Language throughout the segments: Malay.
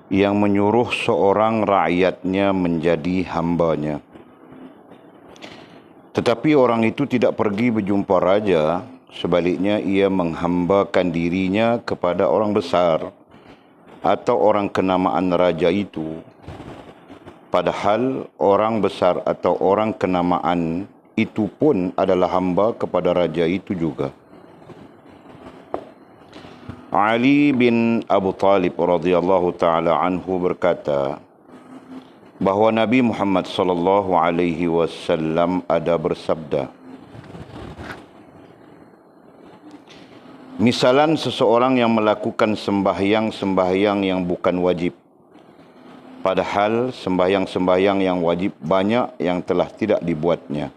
yang menyuruh seorang rakyatnya menjadi hambanya. Tetapi orang itu tidak pergi berjumpa raja, sebaliknya ia menghambakan dirinya kepada orang besar atau orang kenamaan raja itu. Padahal orang besar atau orang kenamaan itu pun adalah hamba kepada raja itu juga. Ali bin Abu Talib radhiyallahu taala anhu berkata bahawa Nabi Muhammad sallallahu alaihi wasallam ada bersabda, misalan seseorang yang melakukan sembahyang yang bukan wajib, padahal sembahyang yang wajib banyak yang telah tidak dibuatnya,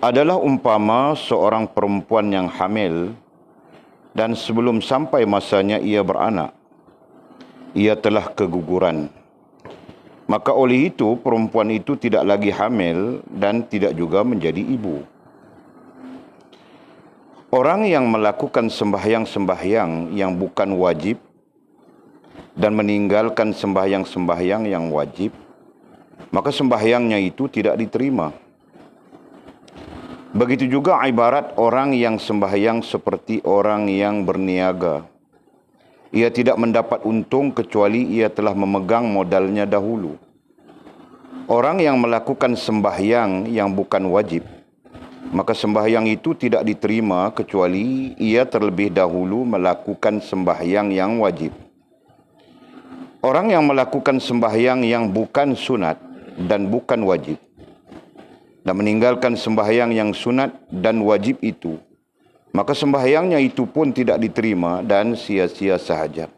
adalah umpama seorang perempuan yang hamil dan sebelum sampai masanya ia beranak, ia telah keguguran. Maka oleh itu perempuan itu tidak lagi hamil dan tidak juga menjadi ibu. Orang yang melakukan sembahyang yang bukan wajib dan meninggalkan sembahyang yang wajib, maka sembahyangnya itu tidak diterima. Begitu juga ibarat orang yang sembahyang seperti orang yang berniaga. Ia tidak mendapat untung kecuali ia telah memegang modalnya dahulu. Orang yang melakukan sembahyang yang bukan wajib, maka sembahyang itu tidak diterima kecuali ia terlebih dahulu melakukan sembahyang yang wajib. Orang yang melakukan sembahyang yang bukan sunat dan bukan wajib, dan meninggalkan sembahyang yang sunat dan wajib itu, maka sembahyangnya itu pun tidak diterima dan sia-sia sahaja.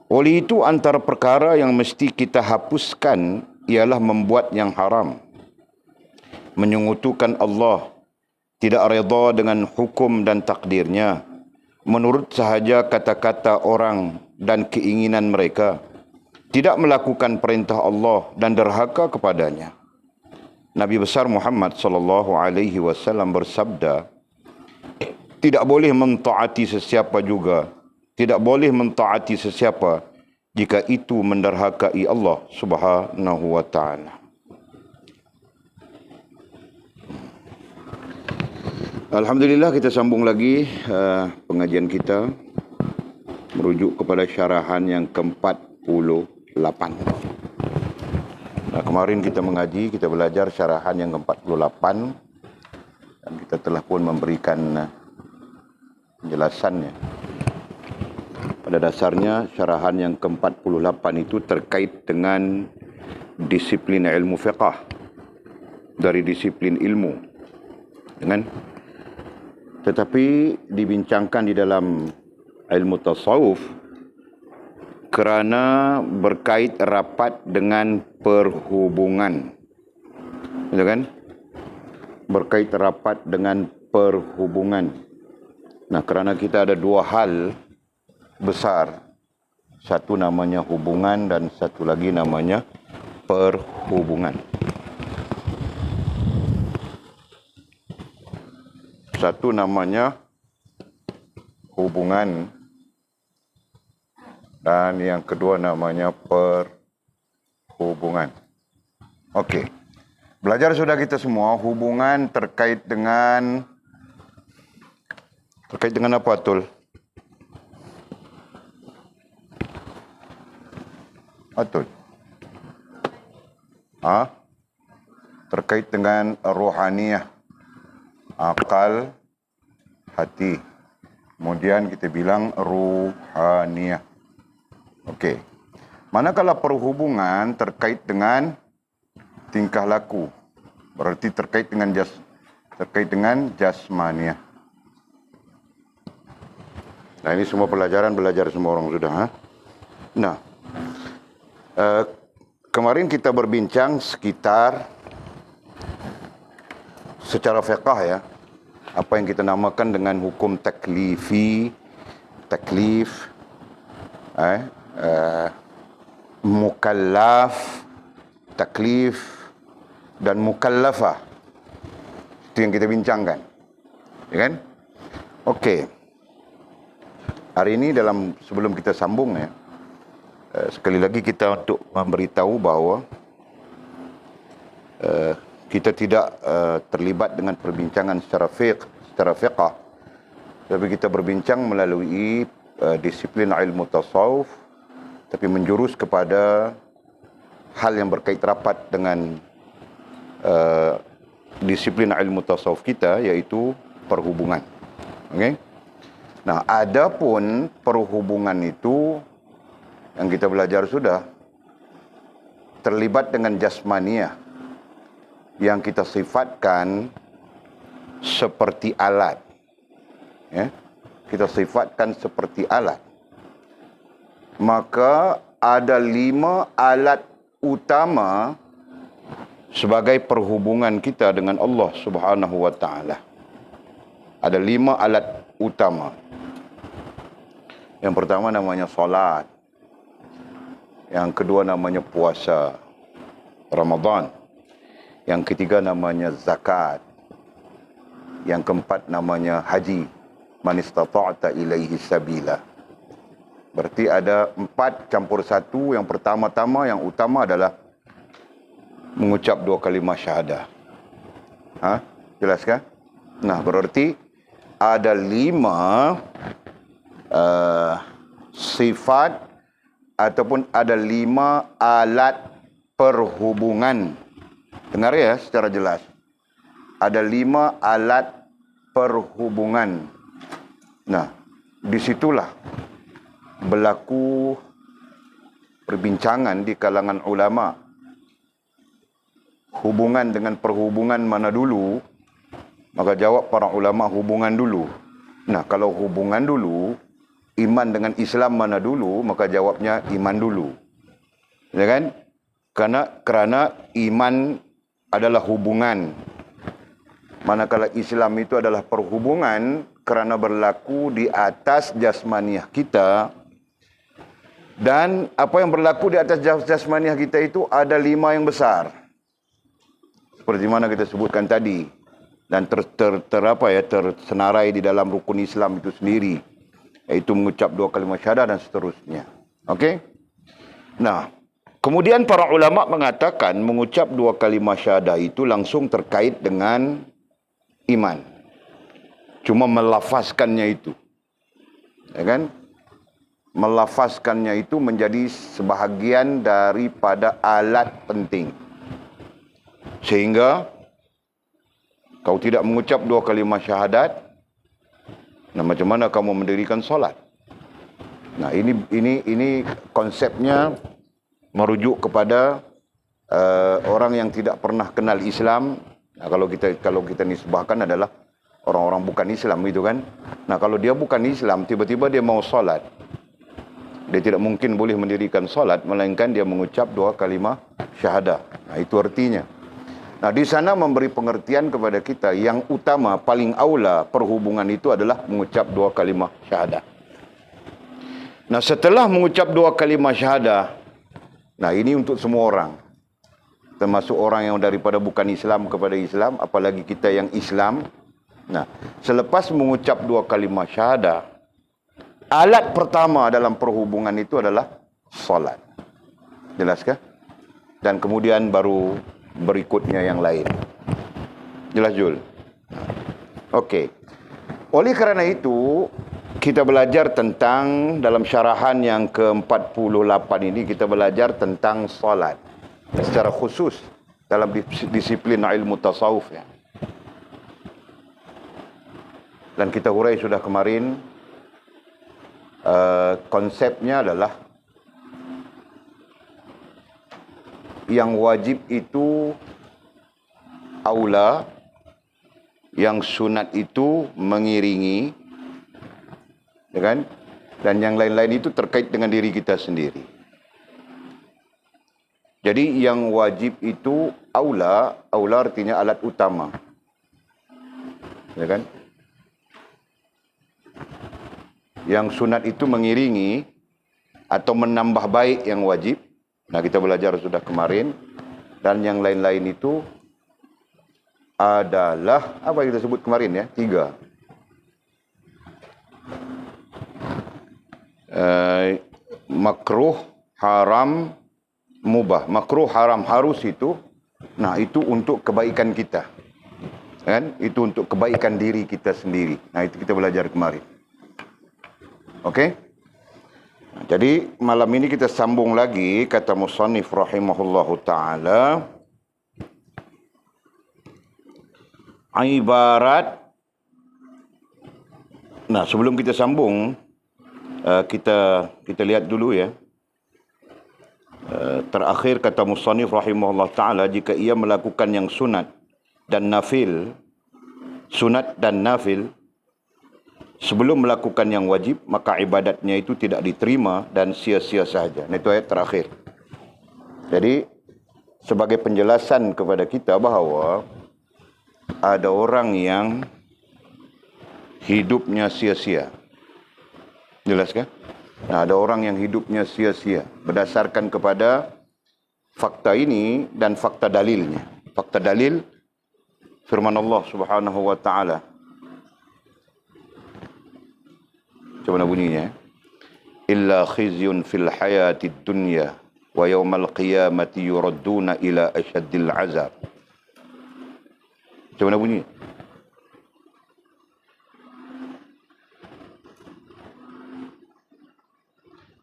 Oleh itu antara perkara yang mesti kita hapuskan ialah membuat yang haram, menyekutukan Allah, tidak redha dengan hukum dan takdirnya, menurut sahaja kata-kata orang dan keinginan mereka, tidak melakukan perintah Allah dan derhaka kepadanya. Nabi besar Muhammad sallallahu alaihi wasallam bersabda, tidak boleh mentaati sesiapa juga, tidak boleh mentaati sesiapa jika itu menderhakai Allah Subhanahu wa taala. Alhamdulillah, kita sambung lagi pengajian kita merujuk kepada syarahan yang ke-48. Kemarin kita mengaji, kita belajar syarahan yang ke-48 dan kita telah pun memberikan penjelasannya. Pada dasarnya syarahan yang ke-48 itu terkait dengan disiplin ilmu fiqh, dari disiplin ilmu, tetapi dibincangkan di dalam ilmu tasawuf kerana berkait rapat dengan perhubungan. Berkait rapat dengan perhubungan. Nah, kerana kita ada dua hal besar. Satu namanya hubungan dan satu lagi namanya perhubungan. Satu namanya hubungan dan yang kedua namanya perhubungan. Okey. Belajar sudah kita semua hubungan terkait dengan apa, Atul? Atul? Terkait dengan rohaniyah, akal, hati. Kemudian kita bilang ruhaniyah. Okey. Manakala perhubungan terkait dengan tingkah laku, berarti terkait dengan jasmaniah. Nah, ini semua pelajaran belajar semua orang sudah. Nah, kemarin kita berbincang sekitar secara fiqh ya, apa yang kita namakan dengan hukum taklif, mukallaf, taklif dan mukallafah. Itu yang kita bincangkan, ya kan? Okey. Hari ini sebelum kita sambung ya, sekali lagi kita untuk memberitahu bahawa kita tidak terlibat dengan perbincangan secara fiqh, tapi kita berbincang melalui disiplin ilmu tasawuf, tapi menjurus kepada hal yang berkait rapat dengan disiplin ilmu tasawuf kita, iaitu perhubungan. Okey. Nah, adapun perhubungan itu yang kita belajar sudah terlibat dengan jasmaniyah yang kita sifatkan seperti alat. Ya, kita sifatkan seperti alat. Maka ada 5 alat utama sebagai perhubungan kita dengan Allah Subhanahu wa taala. Ada 5 alat utama. Yang pertama namanya solat. Yang kedua namanya puasa Ramadan. Yang ketiga namanya zakat. Yang keempat namanya haji. Man istata'ta ilaihi sabila. Berarti ada 4 campur 1. Yang pertama-tama, yang utama adalah mengucap 2 kalimah syahadah. Jelas kan? Nah, berarti ada 5 sifat ataupun ada 5 alat perhubungan. Dengar ya secara jelas. Ada 5 alat perhubungan. Nah, disitulah berlaku perbincangan di kalangan ulama. Hubungan dengan perhubungan mana dulu? Maka jawab para ulama hubungan dulu. Nah, kalau hubungan dulu, iman dengan Islam mana dulu? Maka jawabnya iman dulu. Ya kan? Kerana iman adalah hubungan. Manakala Islam itu adalah perhubungan kerana berlaku di atas jasmaniah kita. Dan apa yang berlaku di atas jasmaniah kita itu ada 5 yang besar. Seperti mana kita sebutkan tadi. Dan tersenarai di dalam rukun Islam itu sendiri. Iaitu mengucap 2 kalimah syahadah dan seterusnya. Okey? Nah, kemudian para ulama mengatakan mengucap 2 kalimah syahadah itu langsung terkait dengan iman. Cuma melafazkannya itu. Ya kan? Melafazkannya itu menjadi sebahagian daripada alat penting. Sehingga kau tidak mengucap 2 kalimah syahadat, nah macam mana kamu mendirikan solat? Nah, ini konsepnya merujuk kepada orang yang tidak pernah kenal Islam. Nah, kalau kita nisbahkan adalah orang-orang bukan Islam itu kan. Nah, kalau dia bukan Islam, tiba-tiba dia mau solat, dia tidak mungkin boleh mendirikan solat melainkan dia mengucap 2 kalimah syahadah. Nah, itu artinya. Nah, di sana memberi pengertian kepada kita yang utama, paling aula perhubungan itu adalah mengucap 2 kalimah syahadah. Nah, setelah mengucap 2 kalimah syahadah, nah ini untuk semua orang. Termasuk orang yang daripada bukan Islam kepada Islam, apalagi kita yang Islam. Nah, selepas mengucap 2 kalimah syahadah, alat pertama dalam perhubungan itu adalah solat. Jelaskah? Dan kemudian baru berikutnya yang lain. Jelas, Jul? Okey. Oleh kerana itu, kita belajar tentang, dalam syarahan yang ke-48 ini, kita belajar tentang solat. Secara khusus, dalam disiplin ilmu tasawuf. Ya. Dan kita hurai sudah kemarin, konsepnya adalah yang wajib itu aula, yang sunat itu mengiringi, ya kan? Dan yang lain-lain itu terkait dengan diri kita sendiri. Jadi yang wajib itu aula artinya alat utama, ya kan? Yang sunat itu mengiringi atau menambah baik yang wajib. Nah, kita belajar sudah kemarin. Dan yang lain-lain itu adalah, apa yang kita sebut kemarin ya? 3. makruh, haram, mubah. Makruh, haram, harus itu, nah itu untuk kebaikan kita. Kan? Itu untuk kebaikan diri kita sendiri. Nah itu kita belajar kemarin. Okey? Jadi malam ini kita sambung lagi kata musannif rahimahullahu ta'ala. Ibarat. Nah sebelum kita sambung, kita lihat dulu ya. Terakhir kata musannif rahimahullahu ta'ala, jika ia melakukan yang sunat dan nafil, sebelum melakukan yang wajib, maka ibadatnya itu tidak diterima dan sia-sia sahaja. Itu ayat terakhir. Jadi, sebagai penjelasan kepada kita bahawa ada orang yang hidupnya sia-sia. Jelas kan? Nah, ada orang yang hidupnya sia-sia berdasarkan kepada fakta ini dan fakta dalilnya. Fakta dalil firman Allah Subhanahu wa taala. Coba nak bunyinya. Illa khizyun fil hayatid dunya wa yawmal qiyamati yuradduna ila asyaddil azab. Coba nak bunyi.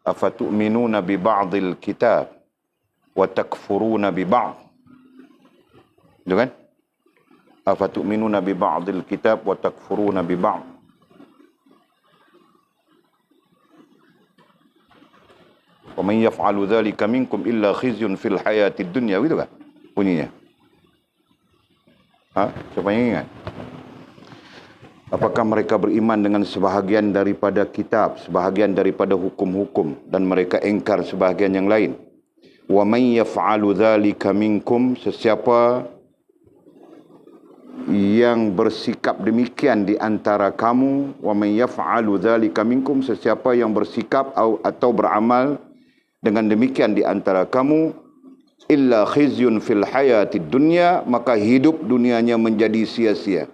Afatu'minuna bi ba'dil kitab wa takfuruna bi ba'd. Itu kan? Afatu'minuna bi ba'dil kitab wa takfuruna bi ba'd. Wa man yaf'alu dzalika minkum illa khizyun fil hayatid dunya. Gitu kan bunyinya? Siapa yang ingat? Apakah mereka beriman dengan sebahagian daripada kitab, sebahagian daripada hukum-hukum, dan mereka engkar sebahagian yang lain? Wa man yaf'alu dzalika minkum, sesiapa yang bersikap demikian di antara kamu, wa man yaf'alu dzalika minkum, sesiapa yang bersikap atau beramal dengan demikian di antara kamu, illa khizyun fil hayatid dunya, maka hidup dunianya menjadi sia-sia.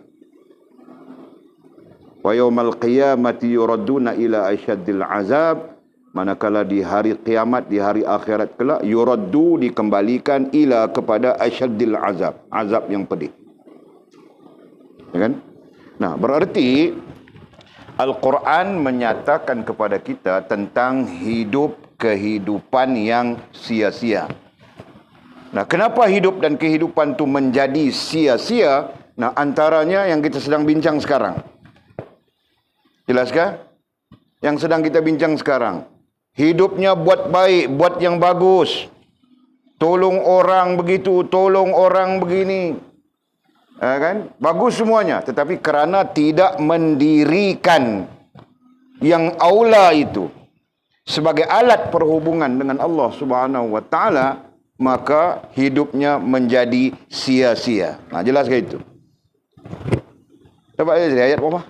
Wa yawmal qiyamati yuradduna ila asyaddil azab, manakala di hari kiamat, di hari akhirat kelak, yuraddu, dikembalikan, ila, kepada asyaddil azab, azab yang pedih. Ya kan? Nah, berarti Al-Quran menyatakan kepada kita tentang kehidupan yang sia-sia. Nah, kenapa hidup dan kehidupan itu menjadi sia-sia? Nah, antaranya yang kita sedang bincang sekarang. Jelaskah? Yang sedang kita bincang sekarang. Hidupnya buat baik, buat yang bagus. Tolong orang begitu, tolong orang begini. Kan? Bagus semuanya. Tetapi kerana tidak mendirikan yang aula itu sebagai alat perhubungan dengan Allah Subhanahu wa taala, maka hidupnya menjadi sia-sia. Nah, jelas ke itu? Dapat ayat apa?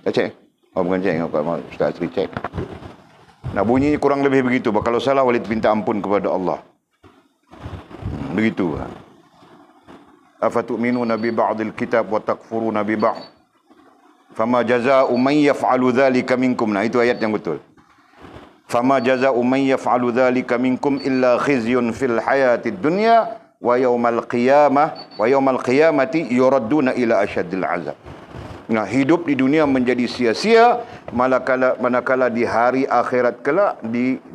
Cek. Oh, bukan cek. Ustaz Asri cek. Nah, bunyinya kurang lebih begitu. Kalau salah, walid minta ampun kepada Allah. Begitu. Afatu'minuna bi ba'dil kitab wa takfuruna bi ba'd. Fama jazaa'u man yaf'alu dzalika minkum. Nah, itu ayat yang betul. Fama jazaa'u man yaf'alu dzalika minkum illa khizyun fil hayatid dunya wa yawmal qiyamati yuradduna ila asyaddil azab. Nah, hidup di dunia menjadi sia-sia, manakala di hari akhirat kelak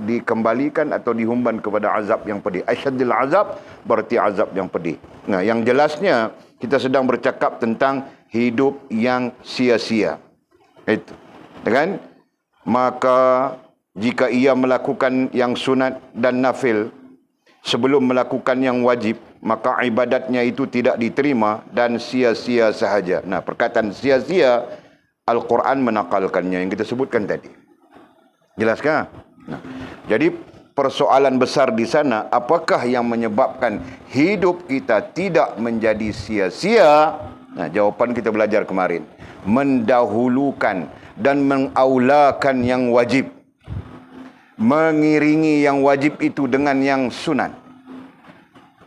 dikembalikan atau dihumban kepada azab yang pedih. Asyaddil azab berarti azab yang pedih. Nah, yang jelasnya kita sedang bercakap tentang hidup yang sia-sia. Itu. Kan? Maka jika ia melakukan yang sunat dan nafil sebelum melakukan yang wajib, maka ibadatnya itu tidak diterima dan sia-sia sahaja. Nah, perkataan sia-sia, Al-Quran menakalkannya yang kita sebutkan tadi. Jelaskah? Nah, jadi persoalan besar di sana, apakah yang menyebabkan hidup kita tidak menjadi sia-sia? Nah, jawapan kita belajar kemarin. Mendahulukan dan mengaulakan yang wajib. Mengiringi yang wajib itu dengan yang sunat.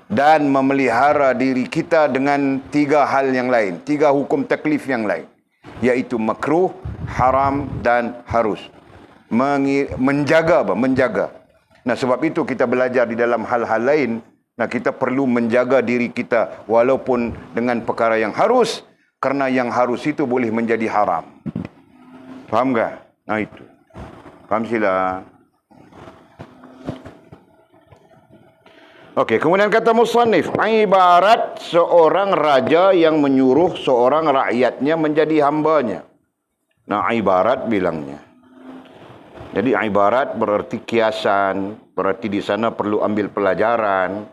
Dan memelihara diri kita dengan 3 hal yang lain, 3 hukum taklif yang lain, yaitu makruh, haram dan harus. menjaga apa? Menjaga. Nah, sebab itu kita belajar di dalam hal-hal lain. Nah, kita perlu menjaga diri kita walaupun dengan perkara yang harus, kerana yang harus itu boleh menjadi haram. Faham tak? Nah, itu. Faham sila. Okey, kemudian kata musannif, ibarat seorang raja yang menyuruh seorang rakyatnya menjadi hambanya. Nah, ibarat bilangnya. Jadi ibarat berarti kiasan, berarti di sana perlu ambil pelajaran.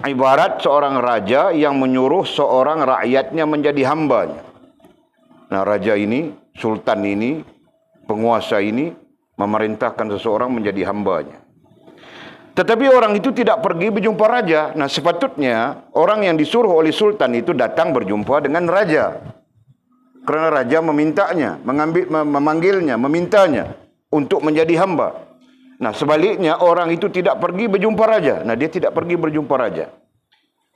Ibarat seorang raja yang menyuruh seorang rakyatnya menjadi hambanya. Nah, raja ini, sultan ini, penguasa ini memerintahkan seseorang menjadi hambanya. Tetapi orang itu tidak pergi berjumpa raja. Nah, sepatutnya orang yang disuruh oleh sultan itu datang berjumpa dengan raja. Kerana raja memintanya, memanggilnya, memintanya untuk menjadi hamba. Nah, sebaliknya orang itu tidak pergi berjumpa raja. Nah, dia tidak pergi berjumpa raja.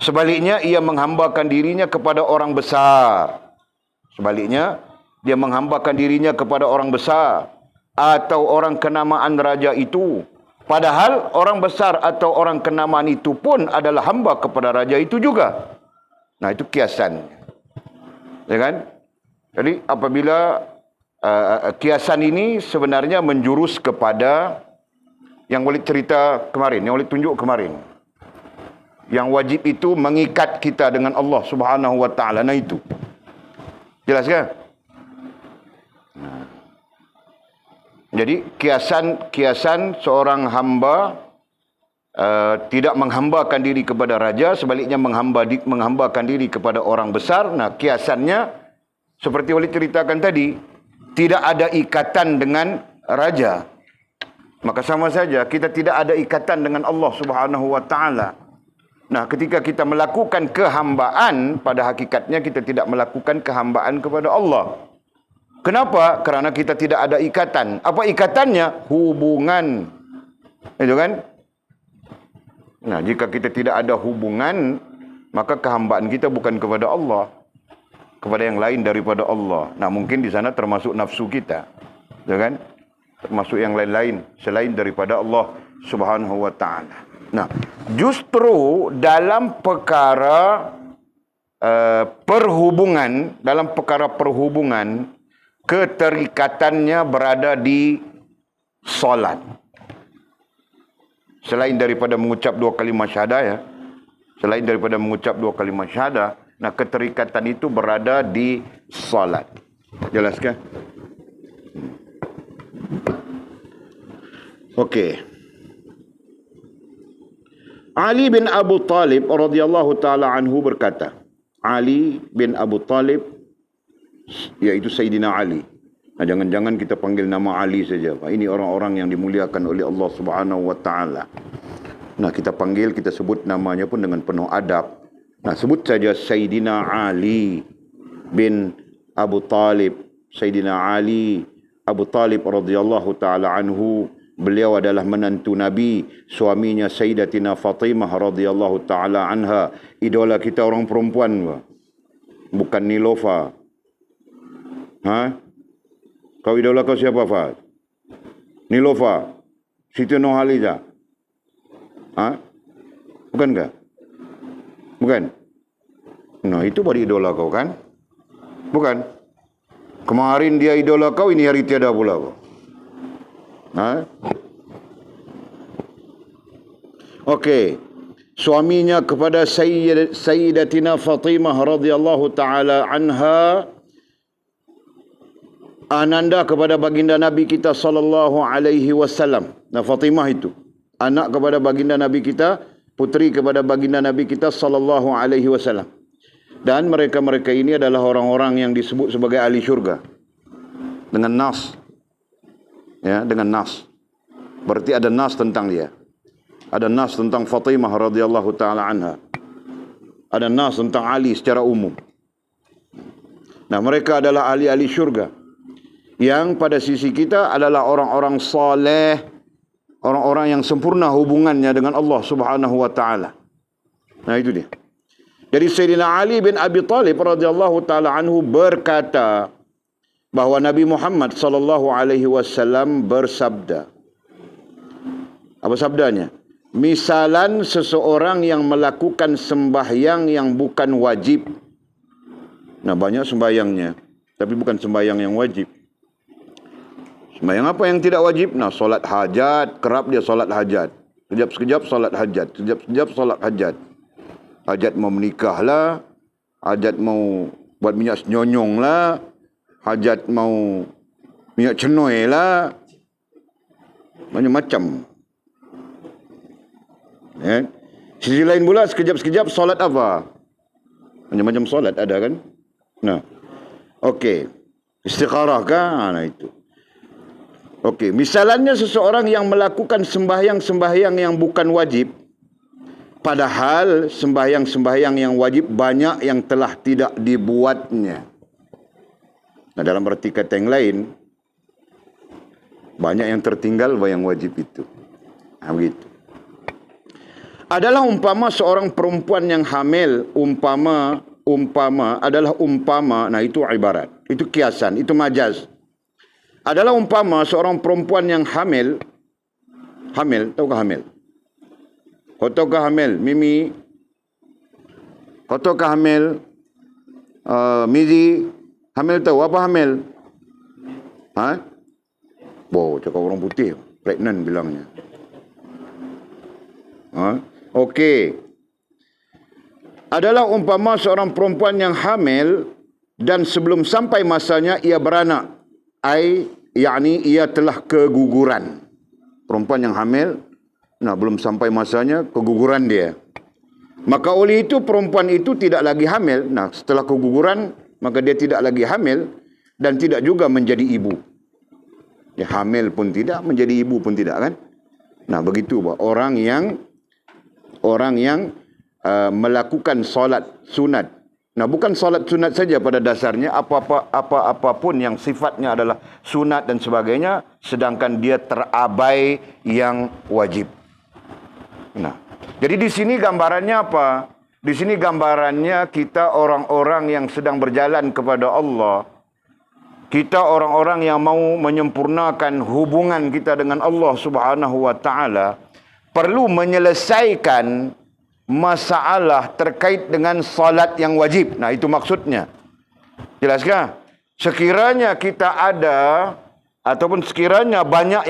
Sebaliknya ia menghambakan dirinya kepada orang besar. Sebaliknya dia menghambakan dirinya kepada orang besar atau orang kenamaan raja itu. Padahal orang besar atau orang kenamaan itu pun adalah hamba kepada raja itu juga. Nah, itu kiasan. Ya kan? Jadi apabila kiasan ini sebenarnya menjurus kepada yang boleh cerita kemarin, yang boleh tunjuk kemarin. Yang wajib itu mengikat kita dengan Allah Subhanahu wa taala. Nah, itu. Jelas kan? Nah. Jadi kiasan seorang hamba tidak menghambakan diri kepada raja, sebaliknya menghambakan diri kepada orang besar. Nah, kiasannya seperti boleh ceritakan tadi, tidak ada ikatan dengan raja. Maka sama saja kita tidak ada ikatan dengan Allah Subhanahu wa taala. Nah, ketika kita melakukan kehambaan, pada hakikatnya kita tidak melakukan kehambaan kepada Allah. Kenapa? Kerana kita tidak ada ikatan. Apa ikatannya? Hubungan. Itu kan? Nah, jika kita tidak ada hubungan, maka kehambaan kita bukan kepada Allah, kepada yang lain daripada Allah. Nah, mungkin di sana termasuk nafsu kita. Ya kan? Termasuk yang lain-lain selain daripada Allah Subhanahu wa taala. Nah, justru dalam perkara perhubungan, keterikatannya berada di solat. Selain daripada mengucap dua kalimat syahadah ya. Selain daripada mengucap dua kalimat syahadah, nah keterikatan itu berada di solat. Jelas kan? Okey. Ali bin Abu Talib radhiyallahu taala anhu berkata, Ali bin Abu Talib, iaitu Sayyidina Ali. Nah, jangan-jangan kita panggil nama Ali saja. Ini orang-orang yang dimuliakan oleh Allah Subhanahu wa taala. Nah, kita panggil, kita sebut namanya pun dengan penuh adab. Nah, sebut saja Sayyidina Ali bin Abu Talib. Sayyidina Ali Abu Talib radhiyallahu taala anhu, beliau adalah menantu Nabi, suaminya Sayyidatina Fatimah radhiyallahu taala anha, idola kita orang perempuan, bukan Nilofa. Ha? Kau idola kau siapa, Fahad? Nilofa? Siti Nurhaliza? Ha? Bukankah? Bukan? Nah, itu baru idola kau kan? Bukan? Kemarin dia idola kau, ini hari tiada pula kau. Ha? Okey. Suaminya kepada Sayyidatina Fatimah radhiyallahu taala anha, ananda kepada baginda Nabi kita sallallahu alaihi wasallam. Nah, Fatimah itu anak kepada baginda Nabi kita, puteri kepada baginda Nabi kita sallallahu alaihi wasallam. Dan mereka-mereka ini adalah orang-orang yang disebut sebagai ahli syurga dengan nas. Ya, dengan nas. Berarti ada nas tentang dia. Ada nas tentang Fatimah radhiyallahu taala anha. Ada nas tentang Ali secara umum. Nah, mereka adalah ahli-ahli syurga yang pada sisi kita adalah orang-orang saleh, orang-orang yang sempurna hubungannya dengan Allah Subhanahu wa taala. Nah, itu dia. Jadi Sayyidina Ali bin Abi Talib radhiyallahu taala anhu berkata, bahawa Nabi Muhammad sallallahu alaihi wasallam bersabda. Apa sabdanya? Misalan seseorang yang melakukan sembahyang yang bukan wajib. Nah, banyak sembahyangnya, tapi bukan sembahyang yang wajib. Sembahyang apa yang tidak wajib? Nah, solat hajat, kerap dia solat hajat. Sekejap-sekejap solat hajat, sekejap-sekejap solat hajat. Hajat mau menikah lah, hajat mau buat minyak senyonyong lah, hajat mau minyak cenoi lah, macam-macam. Sisi lain pula, sekejap-sekejap solat apa? Macam-macam solat ada kan? Nah, okey. Istikharah kah? Nah, itu. Okey, misalnya seseorang yang melakukan sembahyang-sembahyang yang bukan wajib, padahal sembahyang-sembahyang yang wajib banyak yang telah tidak dibuatnya. Nah, dalam arti kata yang lain, banyak yang tertinggal yang wajib itu. Nah, begitu. Adalah umpama seorang perempuan yang hamil, nah itu ibarat, itu kiasan, itu majaz. Adalah umpama seorang perempuan yang hamil, tahukah hamil? Kau tahukah hamil? Mimi, kau tahukah hamil? Mizi, hamil tahu apa hamil? Ha? Wow, cakap orang putih, pregnant bilangnya. Ha? Okey. Adalah umpama seorang perempuan yang hamil dan sebelum sampai masanya ia beranak. Yakni ia telah keguguran. Perempuan yang hamil, nah belum sampai masanya keguguran dia. Maka oleh itu perempuan itu tidak lagi hamil. Nah, setelah keguguran maka dia tidak lagi hamil dan tidak juga menjadi ibu. Ya, hamil pun tidak, menjadi ibu pun tidak kan? Nah, begitu orang yang melakukan solat sunat. Nah, bukan solat sunat saja pada dasarnya, apapun yang sifatnya adalah sunat dan sebagainya, sedangkan dia terabai yang wajib. Nah, jadi di sini gambarannya apa? Di sini gambarannya kita orang-orang yang sedang berjalan kepada Allah. Kita orang-orang yang mau menyempurnakan hubungan kita dengan Allah Subhanahu wa taala, perlu menyelesaikan masalah terkait dengan salat yang wajib. Nah, itu maksudnya. Jelaskah? Sekiranya kita ada ataupun sekiranya banyak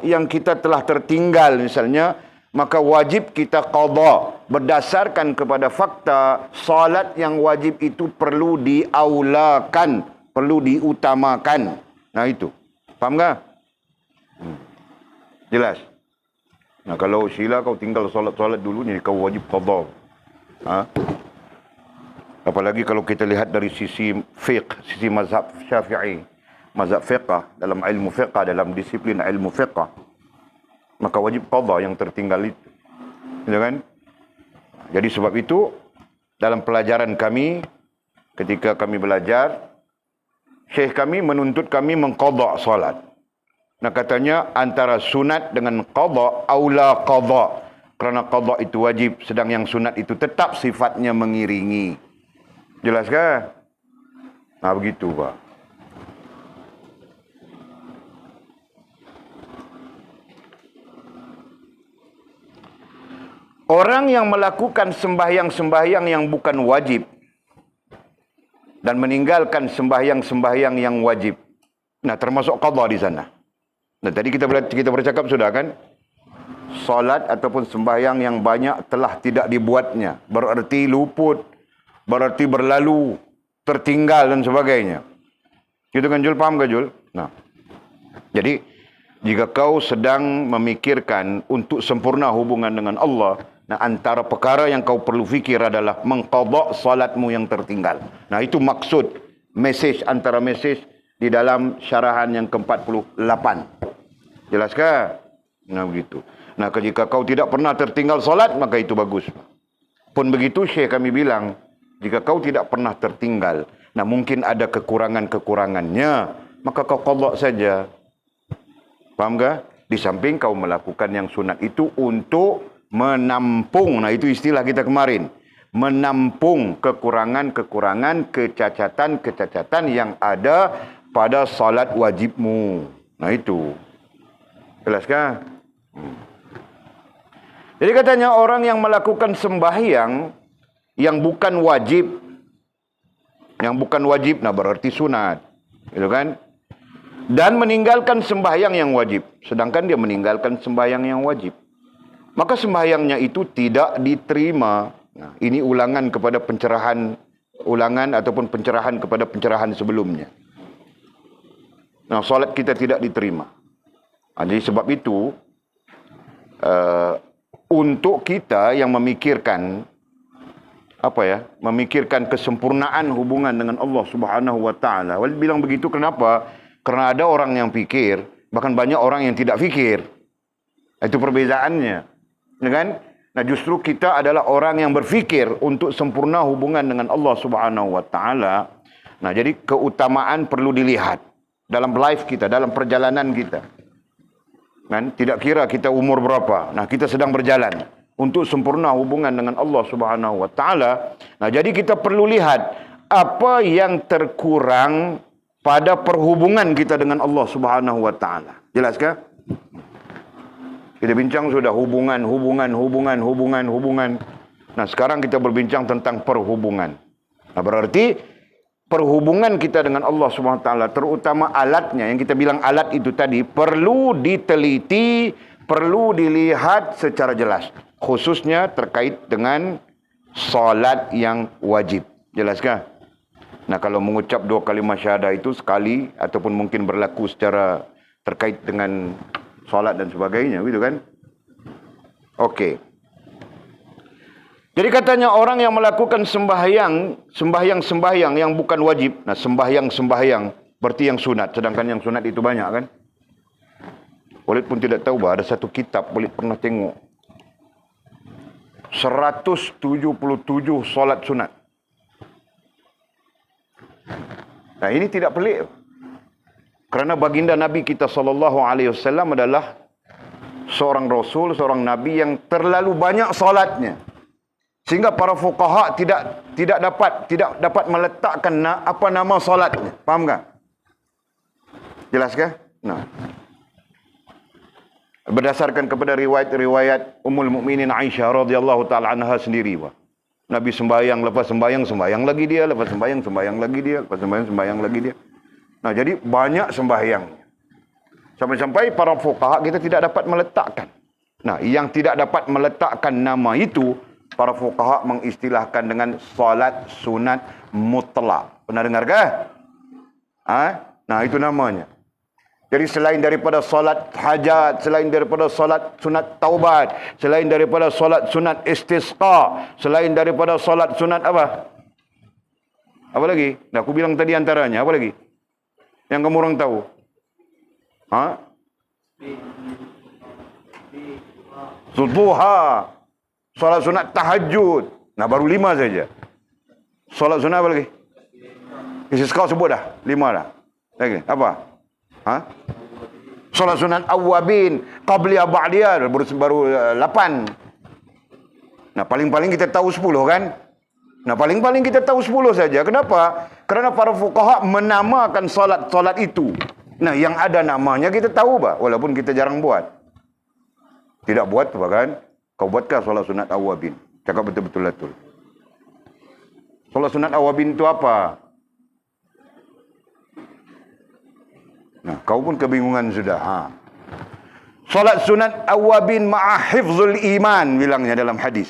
yang kita telah tertinggal misalnya, maka wajib kita qada berdasarkan kepada fakta salat yang wajib itu perlu diaulakan, perlu diutamakan. Nah, itu. Faham tak? Jelas? Nah, kalau sila kau tinggal solat-solat dulu ni kau wajib qada. Ha? Apalagi kalau kita lihat dari sisi fiqh, sisi mazhab Syafi'i, mazhab fiqh dalam ilmu fiqh, dalam disiplin ilmu fiqh, maka wajib qada yang tertinggal itu. Ya kan? Jadi sebab itu dalam pelajaran kami ketika kami belajar, syekh kami menuntut kami mengqada solat. Nah, katanya antara sunat dengan qada aula qada, kerana qada itu wajib sedang yang sunat itu tetap sifatnya mengiringi. Jelas kan? Nah, begitu Pak. Orang yang melakukan sembahyang-sembahyang yang bukan wajib dan meninggalkan sembahyang-sembahyang yang wajib. Nah, termasuk qada di sana. Nah, tadi kita bercakap sudah kan? Salat ataupun sembahyang yang banyak telah tidak dibuatnya. Berarti luput, berarti berlalu, tertinggal dan sebagainya. Gitu kan Jul? Paham ke Jul? Nah, jadi jika kau sedang memikirkan untuk sempurna hubungan dengan Allah, nah antara perkara yang kau perlu fikir adalah mengqada salatmu yang tertinggal. Nah, itu maksud antara mesej di dalam syarahan yang ke-48. Jelaskah? Nah, begitu. Nah, jika kau tidak pernah tertinggal solat, maka itu bagus. Pun begitu syekh kami bilang, jika kau tidak pernah tertinggal, nah mungkin ada kekurangan-kekurangannya, maka kau qada saja. Faham tak? Di samping kau melakukan yang sunat itu untuk menampung, nah itu istilah kita kemarin, menampung kekurangan-kekurangan, kecacatan-kecacatan yang ada pada salat wajibmu. Nah itu. Jelas kan? Jadi katanya orang yang melakukan sembahyang yang bukan wajib, nah berarti sunat, gitu kan? Dan meninggalkan sembahyang yang wajib, sedangkan dia meninggalkan sembahyang yang wajib, maka sembahyangnya itu tidak diterima. Nah, ini ulangan kepada pencerahan, kepada pencerahan sebelumnya. Nah, solat kita tidak diterima. Jadi sebab itu, untuk kita yang memikirkan memikirkan kesempurnaan hubungan dengan Allah Subhanahu wa taala. Walid bilang begitu kenapa? Karena ada orang yang pikir, bahkan banyak orang yang tidak fikir. Itu perbezaannya. Ya kan? Nah, justru kita adalah orang yang berfikir untuk sempurna hubungan dengan Allah Subhanahu wa taala. Nah, jadi keutamaan perlu dilihat dalam life kita, dalam perjalanan kita. Kan? Tidak kira kita umur berapa. Nah, kita sedang berjalan untuk sempurna hubungan dengan Allah Subhanahu wa taala. Nah, jadi kita perlu lihat apa yang terkurang pada perhubungan kita dengan Allah Subhanahu wa taala. Jelas kah? Kita bincang sudah hubungan. Nah, sekarang kita berbincang tentang perhubungan. Nah, berarti perhubungan kita dengan Allah Subhanahu wa taala, terutama alatnya, yang kita bilang alat itu tadi, perlu diteliti, perlu dilihat secara jelas. Khususnya terkait dengan salat yang wajib. Jelaskah? Nah, kalau mengucap 2 kalimah syahadah itu sekali, ataupun mungkin berlaku secara terkait dengan salat dan sebagainya, gitu kan? Okey. Jadi katanya orang yang melakukan sembahyang yang bukan wajib. Nah, sembahyang berarti yang sunat. Sedangkan yang sunat itu banyak kan? Walid pun tidak tahu, ada satu kitab, Walid pernah tengok. 177 solat sunat. Nah, ini tidak pelik. Kerana baginda Nabi kita SAW adalah seorang Rasul, seorang Nabi yang terlalu banyak solatnya. Sehingga para fuqaha tidak dapat meletakkan apa nama solatnya. Faham tak? Jelaskah? Nah, berdasarkan kepada riwayat Ummul Mukminin Aisyah radhiyallahu taala anha sendiri, Nabi sembahyang, lepas sembahyang lagi dia, lepas sembahyang lagi dia, lepas sembahyang lagi dia. Nah, jadi banyak sembahyangnya. Sampai-sampai para fuqaha kita tidak dapat meletakkan. Nah, yang tidak dapat meletakkan nama itu, para fuqaha mengistilahkan dengan salat sunat mutlak. Pernah dengar kah? Nah, itu namanya. Jadi selain daripada solat hajat, selain daripada solat sunat taubat, selain daripada solat sunat istisqa, selain daripada solat sunat apa? Apa lagi? Nah, aku bilang tadi antaranya, apa lagi? Yang kamu orang tahu? Duha, solat sunat tahajud. Nah, baru 5 saja. Solat sunat apa lagi? Istisqa sebut dah, 5 dah. Lagi, apa? Solat sunat awwabin, qabliyah ba'diyah, baru 8. Nah, paling-paling kita tahu 10 kan? Nah, paling-paling kita tahu 10 saja. Kenapa? Kerana para fuqaha menamakan solat itu. Nah, yang ada namanya kita tahu, walaupun kita jarang buat. Tidak buat, kan? Kau buatkah solat sunat awwabin? Cakap betul-betul. Solat sunat awwabin itu apa? Nah, kau pun kebingungan sudah. Solat sunat awwabin ma'a hifzul iman, bilangnya dalam hadis.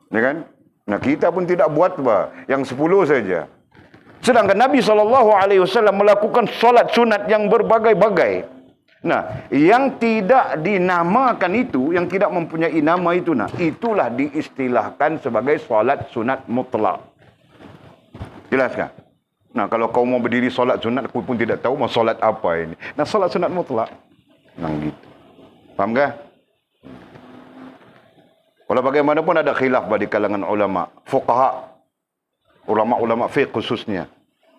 Ya kan? Nah, kita pun tidak buat yang 10 saja. Sedangkan Nabi SAW melakukan solat sunat yang berbagai-bagai. Nah, yang tidak dinamakan itu, yang tidak mempunyai nama itu, nah, itulah diistilahkan sebagai solat sunat mutlak. Jelaskan? Nah, kalau kau mau berdiri solat sunat, aku pun tidak tahu mau solat apa ini. Nah, solat sunat mutlak. Nah, gitu. Faham tak? Walau bagaimanapun ada khilaf di kalangan ulama, fuqaha, ulama-ulama fiqh khususnya,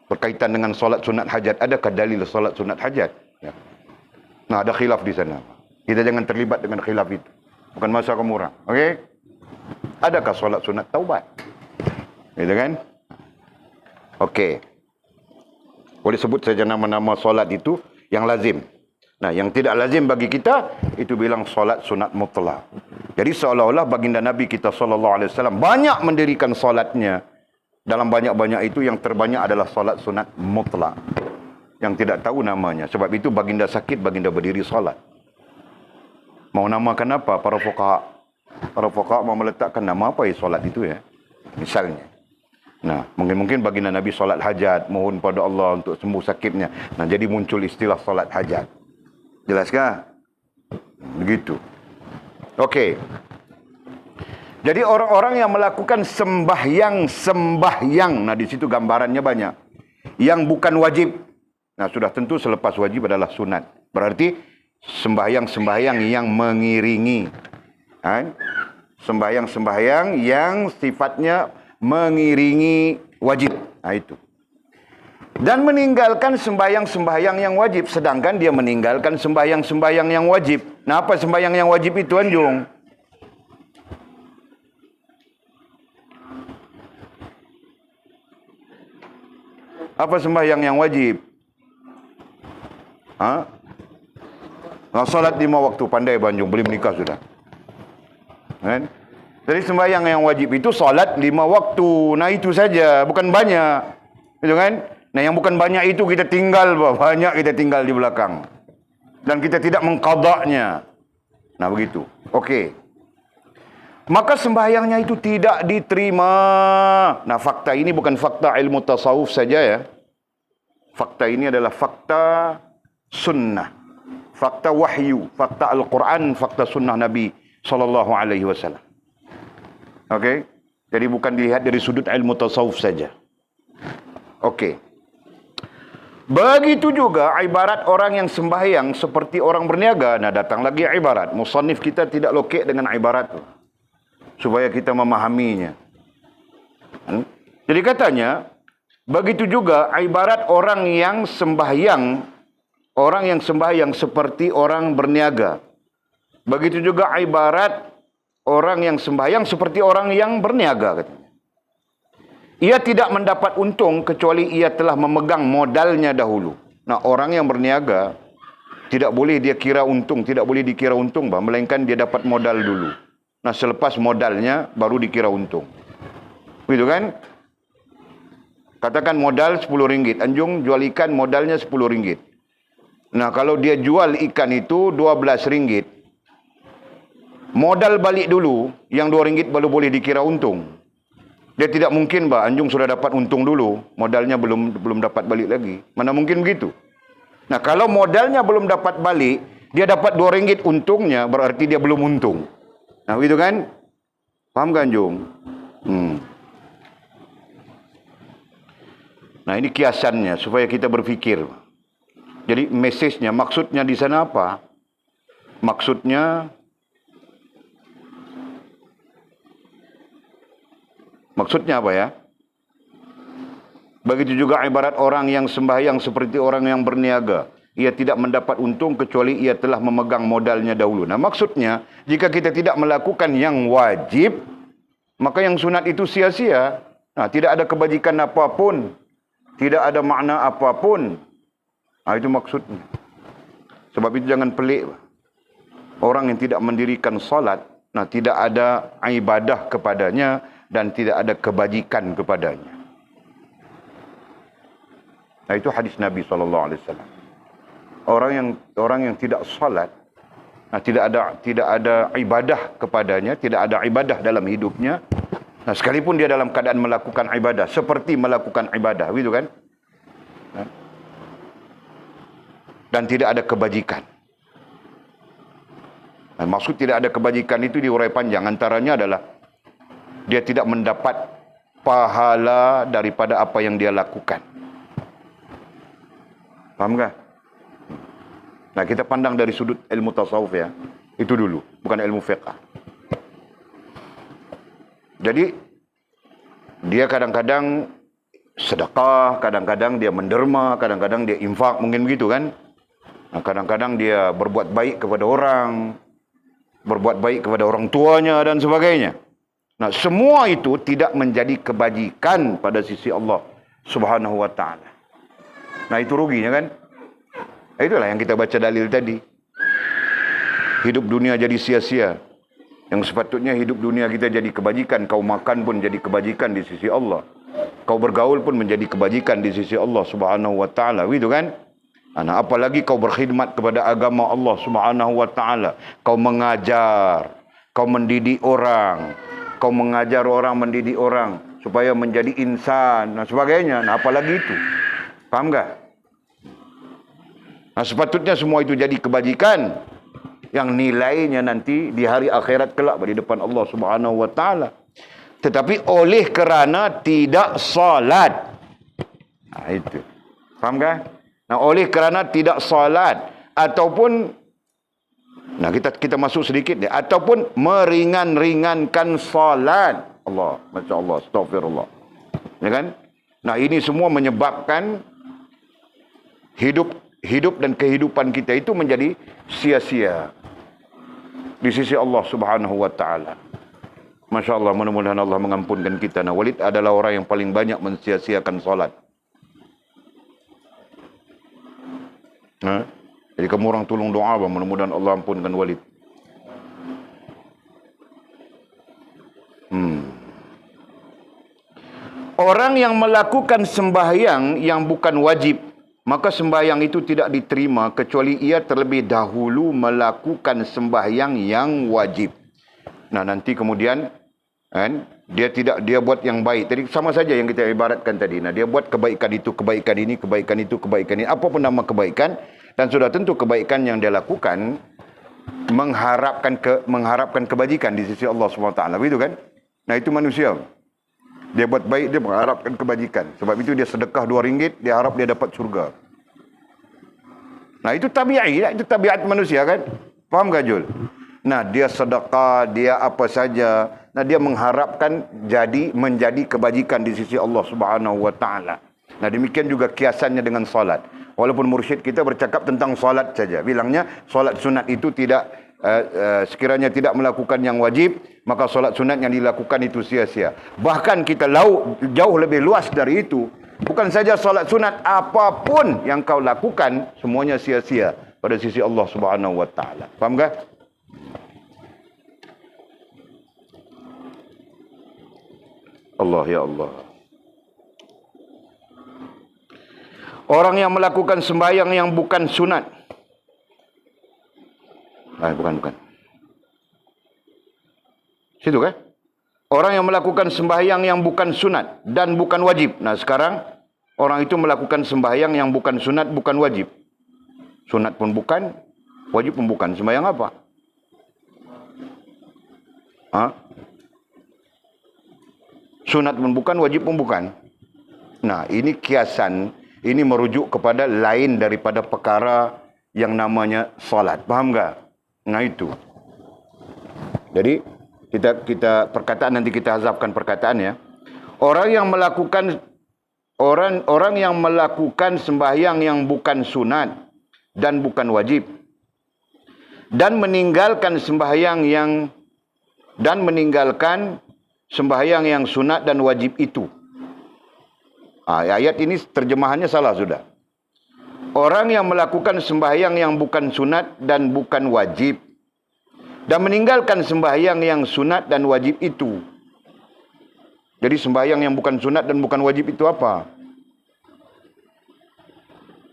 berkaitan dengan solat sunat hajat. Adakah dalil solat sunat hajat? Ya. Nah, ada khilaf di sana. Kita jangan terlibat dengan khilaf itu. Bukan masalah kamu orang. Okey? Adakah solat sunat taubat? Gitu kan? Okey. Boleh sebut saja nama-nama solat itu yang lazim. Nah, yang tidak lazim bagi kita, itu bilang solat sunat mutlak. Jadi seolah-olah baginda Nabi kita SAW banyak mendirikan solatnya. Dalam banyak-banyak itu yang terbanyak adalah solat sunat mutlak. Yang tidak tahu namanya. Sebab itu baginda sakit, baginda berdiri solat. Mau namakan apa? Para fuqaha mau meletakkan nama apa solat itu ya. Misalnya. Nah, mungkin baginda Nabi solat hajat, mohon pada Allah untuk sembuh sakitnya. Nah, jadi muncul istilah solat hajat. Jelaskah? Begitu. Okey. Jadi orang-orang yang melakukan sembahyang, nah di situ gambarannya banyak. Yang bukan wajib. Nah, sudah tentu selepas wajib adalah sunat. Berarti sembahyang yang mengiringi. Sembahyang yang sifatnya mengiringi wajib. Nah, itu. Dan meninggalkan sembahyang yang wajib. Sedangkan dia meninggalkan sembahyang yang wajib. Nah, apa sembahyang yang wajib itu, Anjung? Apa sembahyang yang wajib? Salat 5 waktu. Pandai Banjung, boleh menikah sudah. Kan? Jadi sembahyang yang wajib itu salat 5 waktu. Nah, itu saja, bukan banyak. Gitu kan? Nah, yang bukan banyak itu kita tinggal, banyak kita tinggal di belakang. Dan kita tidak mengqadanya. Nah, begitu. Okey. Maka sembahyangnya itu tidak diterima. Nah, fakta ini bukan fakta ilmu tasawuf saja ya. Fakta ini adalah fakta sunnah. Fakta wahyu, fakta Al-Quran, fakta sunnah Nabi SAW. Okey? Jadi bukan dilihat dari sudut ilmu tasawuf saja. Okey. Begitu juga ibarat orang yang sembahyang seperti orang berniaga. Nah, datang lagi ibarat. Musannif kita tidak lokek dengan ibarat itu, supaya kita memahaminya. Jadi katanya, begitu juga ibarat orang yang sembahyang seperti orang berniaga. Begitu juga ibarat orang yang sembahyang seperti orang yang berniaga, katanya. Ia tidak mendapat untung kecuali ia telah memegang modalnya dahulu. Nah, orang yang berniaga tidak boleh dia kira untung, tidak boleh dikira untung, melainkan dia dapat modal dulu. Nah, selepas modalnya baru dikira untung. Begitu kan? Katakan modal RM10. Anjung jual ikan, modalnya RM10. Nah, kalau dia jual ikan itu RM12. Modal balik dulu, yang RM2 baru boleh dikira untung. Dia tidak mungkin, Anjung sudah dapat untung dulu, modalnya belum dapat balik lagi. Mana mungkin begitu? Nah, kalau modalnya belum dapat balik, dia dapat RM2 untungnya, berarti dia belum untung. Nah, begitu kan? Faham kan, Anjung? Nah, ini kiasannya supaya kita berfikir. Jadi mesejnya, maksudnya di sana apa? Maksudnya apa ya? Begitu juga ibarat orang yang sembahyang seperti orang yang berniaga. Ia tidak mendapat untung kecuali ia telah memegang modalnya dahulu. Nah, maksudnya, jika kita tidak melakukan yang wajib, maka yang sunat itu sia-sia. Nah, tidak ada kebajikan apapun. Tidak ada makna apapun. Nah, itu maksudnya. Sebab itu jangan pelik. Orang yang tidak mendirikan salat, nah, tidak ada ibadah kepadanya dan tidak ada kebajikan kepadanya. Nah, itu hadis Nabi SAW. Orang yang tidak salat, nah, tidak ada ibadah kepadanya, tidak ada ibadah dalam hidupnya. Nah, sekalipun dia dalam keadaan melakukan ibadah, seperti melakukan ibadah, gitu kan? Dan tidak ada kebajikan. Nah, maksud tidak ada kebajikan itu diurai panjang. Antaranya adalah dia tidak mendapat pahala daripada apa yang dia lakukan. Faham tak? Nah, kita pandang dari sudut ilmu tasawuf ya. Itu dulu, bukan ilmu fiqh. Jadi, dia kadang-kadang sedekah, kadang-kadang dia menderma, kadang-kadang dia infak, mungkin begitu kan? Nah, kadang-kadang dia berbuat baik kepada orang, berbuat baik kepada orang tuanya dan sebagainya. Nah, semua itu tidak menjadi kebajikan pada sisi Allah Subhanahu wa ta'ala. Nah itu ruginya kan. Itulah yang kita baca dalil tadi. Hidup dunia jadi sia-sia. Yang sepatutnya hidup dunia kita jadi kebajikan. Kau makan pun jadi kebajikan di sisi Allah. Kau bergaul pun menjadi kebajikan di sisi Allah Subhanahu wa taala. Begitu kan? Nah, apalagi kau berkhidmat kepada agama Allah Subhanahu wa taala. Kau mengajar, kau mendidik orang, kau mengajar orang, mendidik orang supaya menjadi insan dan sebagainya. Nah, apalagi itu. Faham enggak? Nah, sepatutnya semua itu jadi kebajikan yang nilainya nanti di hari akhirat kelak di depan Allah Subhanahu wa taala. Tetapi oleh kerana tidak salat. Nah, itu. Faham kan? Nah, oleh kerana tidak salat ataupun nah kita masuk sedikit ni, ataupun meringan-ringankan salat. Allah, masya-Allah, astagfirullah. Ya kan? Nah, ini semua menyebabkan hidup dan kehidupan kita itu menjadi sia-sia di sisi Allah Subhanahu wa taala. Masya Allah, mudah-mudahan Allah mengampunkan kita. Nah, Walid adalah orang yang paling banyak mensia-siakan salat. Jadi kamu orang tolong doa, mudah-mudahan Allah ampunkan Walid. Orang yang melakukan sembahyang yang bukan wajib, maka sembahyang itu tidak diterima kecuali ia terlebih dahulu melakukan sembahyang yang wajib. Nah, nanti kemudian kan dia buat yang baik. Tadi sama saja yang kita ibaratkan tadi. Nah, dia buat kebaikan itu, kebaikan ini, kebaikan itu, kebaikan ini, apapun nama kebaikan, dan sudah tentu kebaikan yang dia lakukan mengharapkan kebajikan di sisi Allah SWT. Begitu kan? Nah, itu manusia. Dia buat baik, dia mengharapkan kebajikan. Sebab itu dia sedekah RM2, dia harap dia dapat surga. Nah, itu tabiat, itu tabiat manusia kan? Faham tak, Jul? Nah, dia sedekah, dia apa saja. Nah, dia mengharapkan menjadi kebajikan di sisi Allah Subhanahu wa taala. Nah, demikian juga kiasannya dengan salat. Walaupun mursyid kita bercakap tentang salat saja. Bilangnya salat sunat itu tidak sekiranya tidak melakukan yang wajib, maka salat sunat yang dilakukan itu sia-sia. Bahkan kita jauh lebih luas dari itu. Bukan saja salat sunat, apapun yang kau lakukan semuanya sia-sia pada sisi Allah Subhanahu wa taala. Faham tak? Allah, ya Allah. Orang yang melakukan sembahyang yang bukan sunat. Bukan. Situ kan? Orang yang melakukan sembahyang yang bukan sunat dan bukan wajib. Nah, sekarang orang itu melakukan sembahyang yang bukan sunat, bukan wajib. Sunat pun bukan, wajib pun bukan. Sembahyang apa? Sunat pun bukan, wajib pun bukan. Nah, ini kiasan, ini merujuk kepada lain daripada perkara yang namanya salat. Faham tak? Nah, itu. Jadi, kita perkataan nanti kita hazafkan perkataannya. Orang yang melakukan sembahyang yang bukan sunat dan bukan wajib dan meninggalkan sembahyang yang sunat dan wajib itu. Ayat ini terjemahannya salah sudah. Orang yang melakukan sembahyang yang bukan sunat dan bukan wajib dan meninggalkan sembahyang yang sunat dan wajib itu. Jadi sembahyang yang bukan sunat dan bukan wajib itu apa?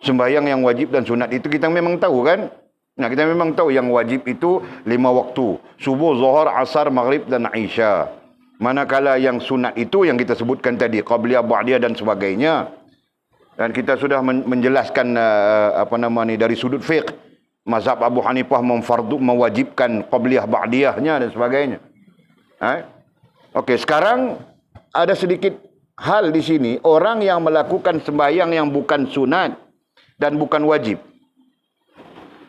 Sembahyang yang wajib dan sunat itu kita memang tahu kan? Nah, kita memang tahu yang wajib itu 5 waktu. Subuh, zuhur, asar, maghrib dan isya. Manakala yang sunat itu yang kita sebutkan tadi, qabliyah, ba'diyah dan sebagainya. Dan kita sudah menjelaskan dari sudut fiqh. Mazhab Abu Hanifah mewajibkan qabliyah, ba'diyahnya dan sebagainya. Okey, sekarang ada sedikit hal di sini. Orang yang melakukan sembahyang yang bukan sunat dan bukan wajib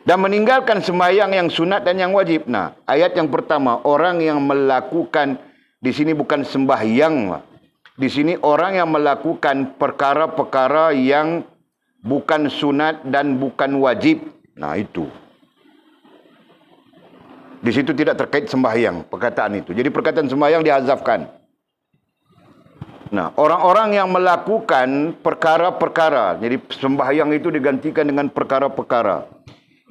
dan meninggalkan sembahyang yang sunat dan yang wajib. Nah, ayat yang pertama, orang yang melakukan, di sini bukan sembahyang. Di sini orang yang melakukan perkara-perkara yang bukan sunat dan bukan wajib. Nah, itu. Di situ tidak terkait sembahyang perkataan itu. Jadi perkataan sembahyang dihazafkan. Nah, orang-orang yang melakukan perkara-perkara, jadi sembahyang itu digantikan dengan perkara-perkara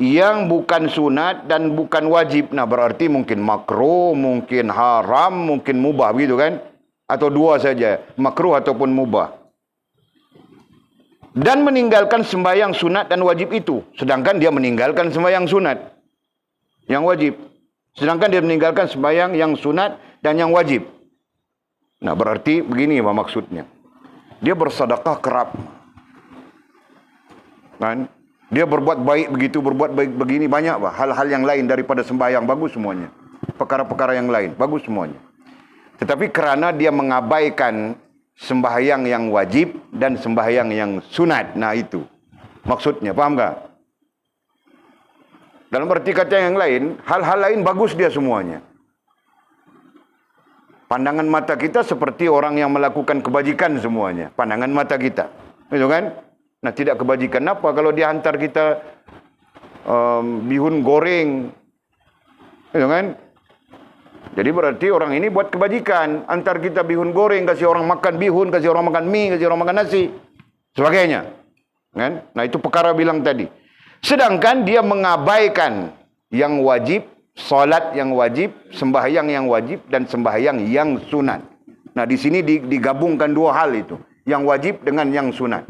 yang bukan sunat dan bukan wajib. Nah, berarti mungkin makruh, mungkin haram, mungkin mubah begitu kan? Atau dua saja, makruh ataupun mubah. Dan meninggalkan sembahyang sunat dan wajib itu. Sedangkan dia meninggalkan sembahyang sunat yang wajib. Sedangkan dia meninggalkan sembahyang yang sunat dan yang wajib. Nah, berarti begini apa maksudnya. Dia bersedekah kerap. Kan? Dia berbuat baik begitu, berbuat baik begini, banyak apa? Hal-hal yang lain daripada sembahyang, bagus semuanya. Perkara-perkara yang lain, bagus semuanya. Tetapi kerana dia mengabaikan sembahyang yang wajib dan sembahyang yang sunat. Nah, itu maksudnya, paham tak? Dalam arti kata yang lain, hal-hal lain bagus dia semuanya. Pandangan mata kita seperti orang yang melakukan kebajikan semuanya. Pandangan mata kita. Itu kan? Nah, tidak kebajikan apa kalau dia hantar kita bihun goreng. Itu kan? Jadi berarti orang ini buat kebajikan. Antar kita bihun goreng, kasih orang makan bihun, kasih orang makan mie, kasih orang makan nasi. Sebagainya. Kan? Nah, itu perkara bilang tadi. Sedangkan dia mengabaikan yang wajib, solat yang wajib, sembahyang yang wajib, dan sembahyang yang sunat. Nah, di sini digabungkan dua hal itu. Yang wajib dengan yang sunat.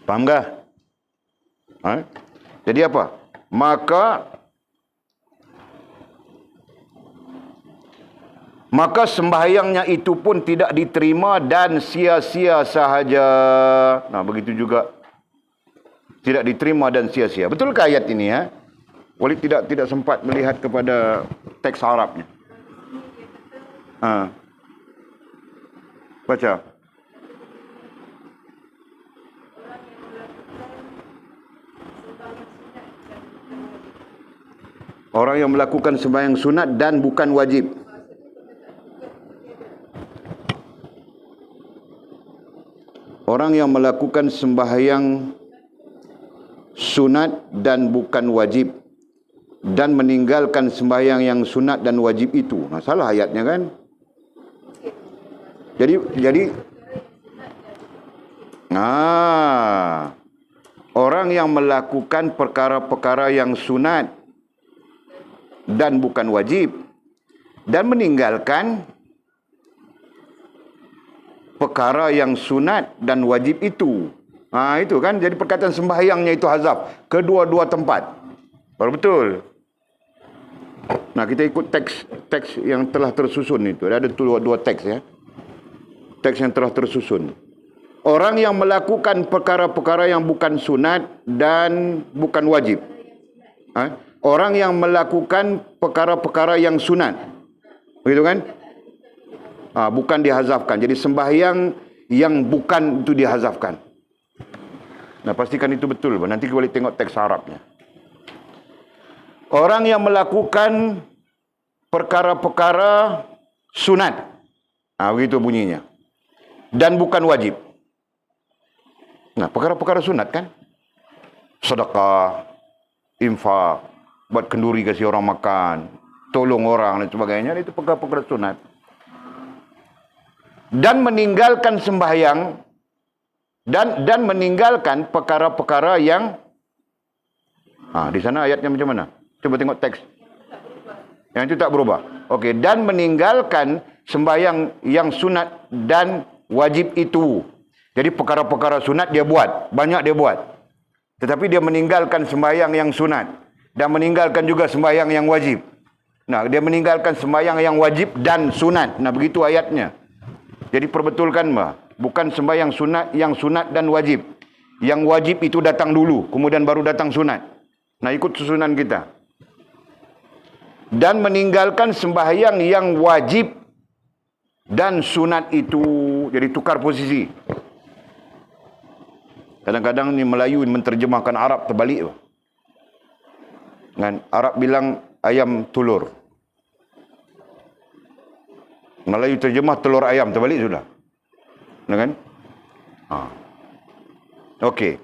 Paham tak? Jadi apa? Maka sembahyangnya itu pun tidak diterima dan sia-sia sahaja. Nah, begitu juga. Tidak diterima dan sia-sia. Betulkah ayat ini ya? Walid tidak sempat melihat kepada teks Arabnya. Baca. Orang yang melakukan sembahyang sunat dan bukan wajib. Orang yang melakukan sembahyang sunat dan bukan wajib dan meninggalkan sembahyang yang sunat dan wajib itu. Nah, salah ayatnya kan? Jadi orang yang melakukan perkara-perkara yang sunat dan bukan wajib dan meninggalkan perkara yang sunat dan wajib itu. Itu kan jadi perkataan sembahyangnya itu hazaf kedua-dua tempat. Betul. Nah, kita ikut teks yang telah tersusun itu. Ada dua teks ya. Teks yang telah tersusun. Orang yang melakukan perkara-perkara yang bukan sunat dan bukan wajib. Orang yang melakukan perkara-perkara yang sunat. Begitu kan? Bukan dihazafkan. Jadi sembahyang yang bukan itu dihazafkan. Nah, pastikan itu betul. Nanti kita boleh tengok teks Arabnya. Orang yang melakukan perkara-perkara sunat. Begitu bunyinya. Dan bukan wajib. Nah, perkara-perkara sunat kan? Sedekah, infak, buat kenduri kasih orang makan, tolong orang dan sebagainya. Itu perkara-perkara sunat. Dan meninggalkan sembahyang dan meninggalkan perkara-perkara yang di sana ayatnya macam mana? Coba tengok teks. Yang itu tak berubah. Okey, dan meninggalkan sembahyang yang sunat dan wajib itu. Jadi perkara-perkara sunat dia buat, banyak dia buat. Tetapi dia meninggalkan sembahyang yang sunat dan meninggalkan juga sembahyang yang wajib. Nah, dia meninggalkan sembahyang yang wajib dan sunat. Nah, begitu ayatnya. Jadi perbetulkan mah. Bukan sembahyang sunat, yang sunat dan wajib. Yang wajib itu datang dulu, kemudian baru datang sunat. Nah, ikut susunan kita. Dan meninggalkan sembahyang yang wajib dan sunat itu. Jadi tukar posisi. Kadang-kadang ni Melayu menterjemahkan Arab terbalik. Kan Arab bilang ayam telur. Melayu terjemah telur ayam, terbalik sudah. Nah, kan? Okey.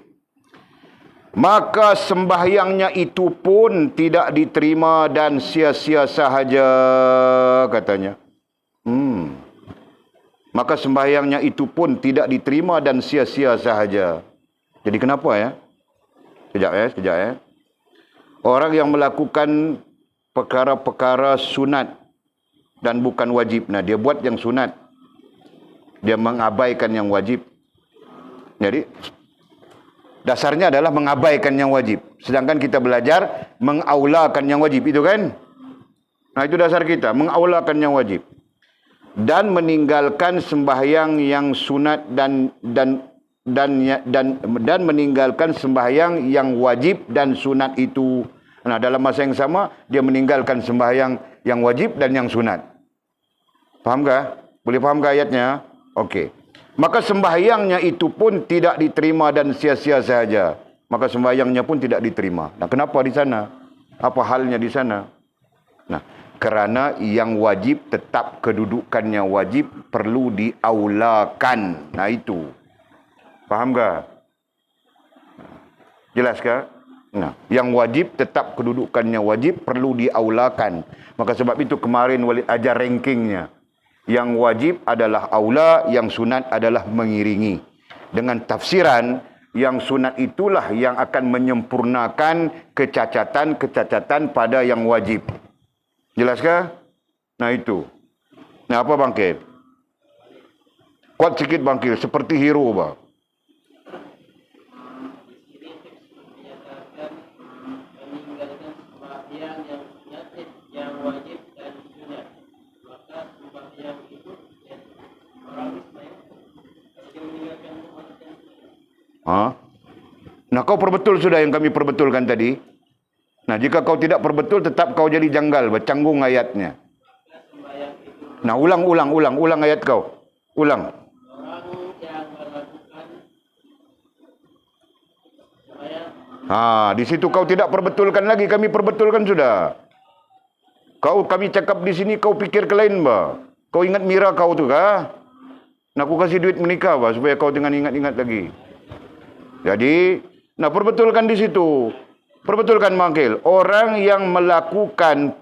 Maka sembahyangnya itu pun tidak diterima dan sia-sia sahaja, katanya. maka sembahyangnya itu pun tidak diterima dan sia-sia sahaja. Jadi kenapa ya? Sekejap ya. Orang yang melakukan perkara-perkara sunat dan bukan wajib. Nah, dia buat yang sunat. Dia mengabaikan yang wajib. Jadi, dasarnya adalah mengabaikan yang wajib. Sedangkan kita belajar mengaulakan yang wajib. Itu kan? Nah, itu dasar kita. Mengaulakan yang wajib. Dan meninggalkan sembahyang yang sunat dan meninggalkan sembahyang yang wajib dan sunat itu. Nah, dalam masa yang sama dia meninggalkan sembahyang yang wajib dan yang sunat. Fahamkah? Boleh fahamkah ayatnya? Okey. Maka sembahyangnya itu pun tidak diterima dan sia-sia sahaja. Maka sembahyangnya pun tidak diterima. Nah, kenapa di sana? Apa halnya di sana? Nah, kerana yang wajib tetap kedudukannya wajib perlu diaulakan. Nah, itu. Faham ke? Jelas ke? Nah, yang wajib tetap kedudukannya wajib perlu diaulakan. Maka sebab itu kemarin Walid ajar rankingnya. Yang wajib adalah aula, yang sunat adalah mengiringi. Dengan tafsiran, yang sunat itulah yang akan menyempurnakan kecacatan-kecacatan pada yang wajib. Jelas ke? Nah, itu. Nah, apa bangkit? Kuat sikit bangkit, seperti hero bah. Nah, kau perbetul sudah yang kami perbetulkan tadi. Nah, jika kau tidak perbetul, tetap kau jadi janggal, bercanggung ayatnya. Nah, ulang ayat kau. Ulang. Di situ kau tidak perbetulkan lagi, kami perbetulkan sudah. Kami cakap di sini, kau pikir ke lain, bah. Kau ingat Mira kau tu kah? Nak aku kasih duit menikah, bah, supaya kau jangan ingat-ingat lagi. Jadi, nah perbetulkan di situ. Perbetulkan mangkil. Orang yang melakukan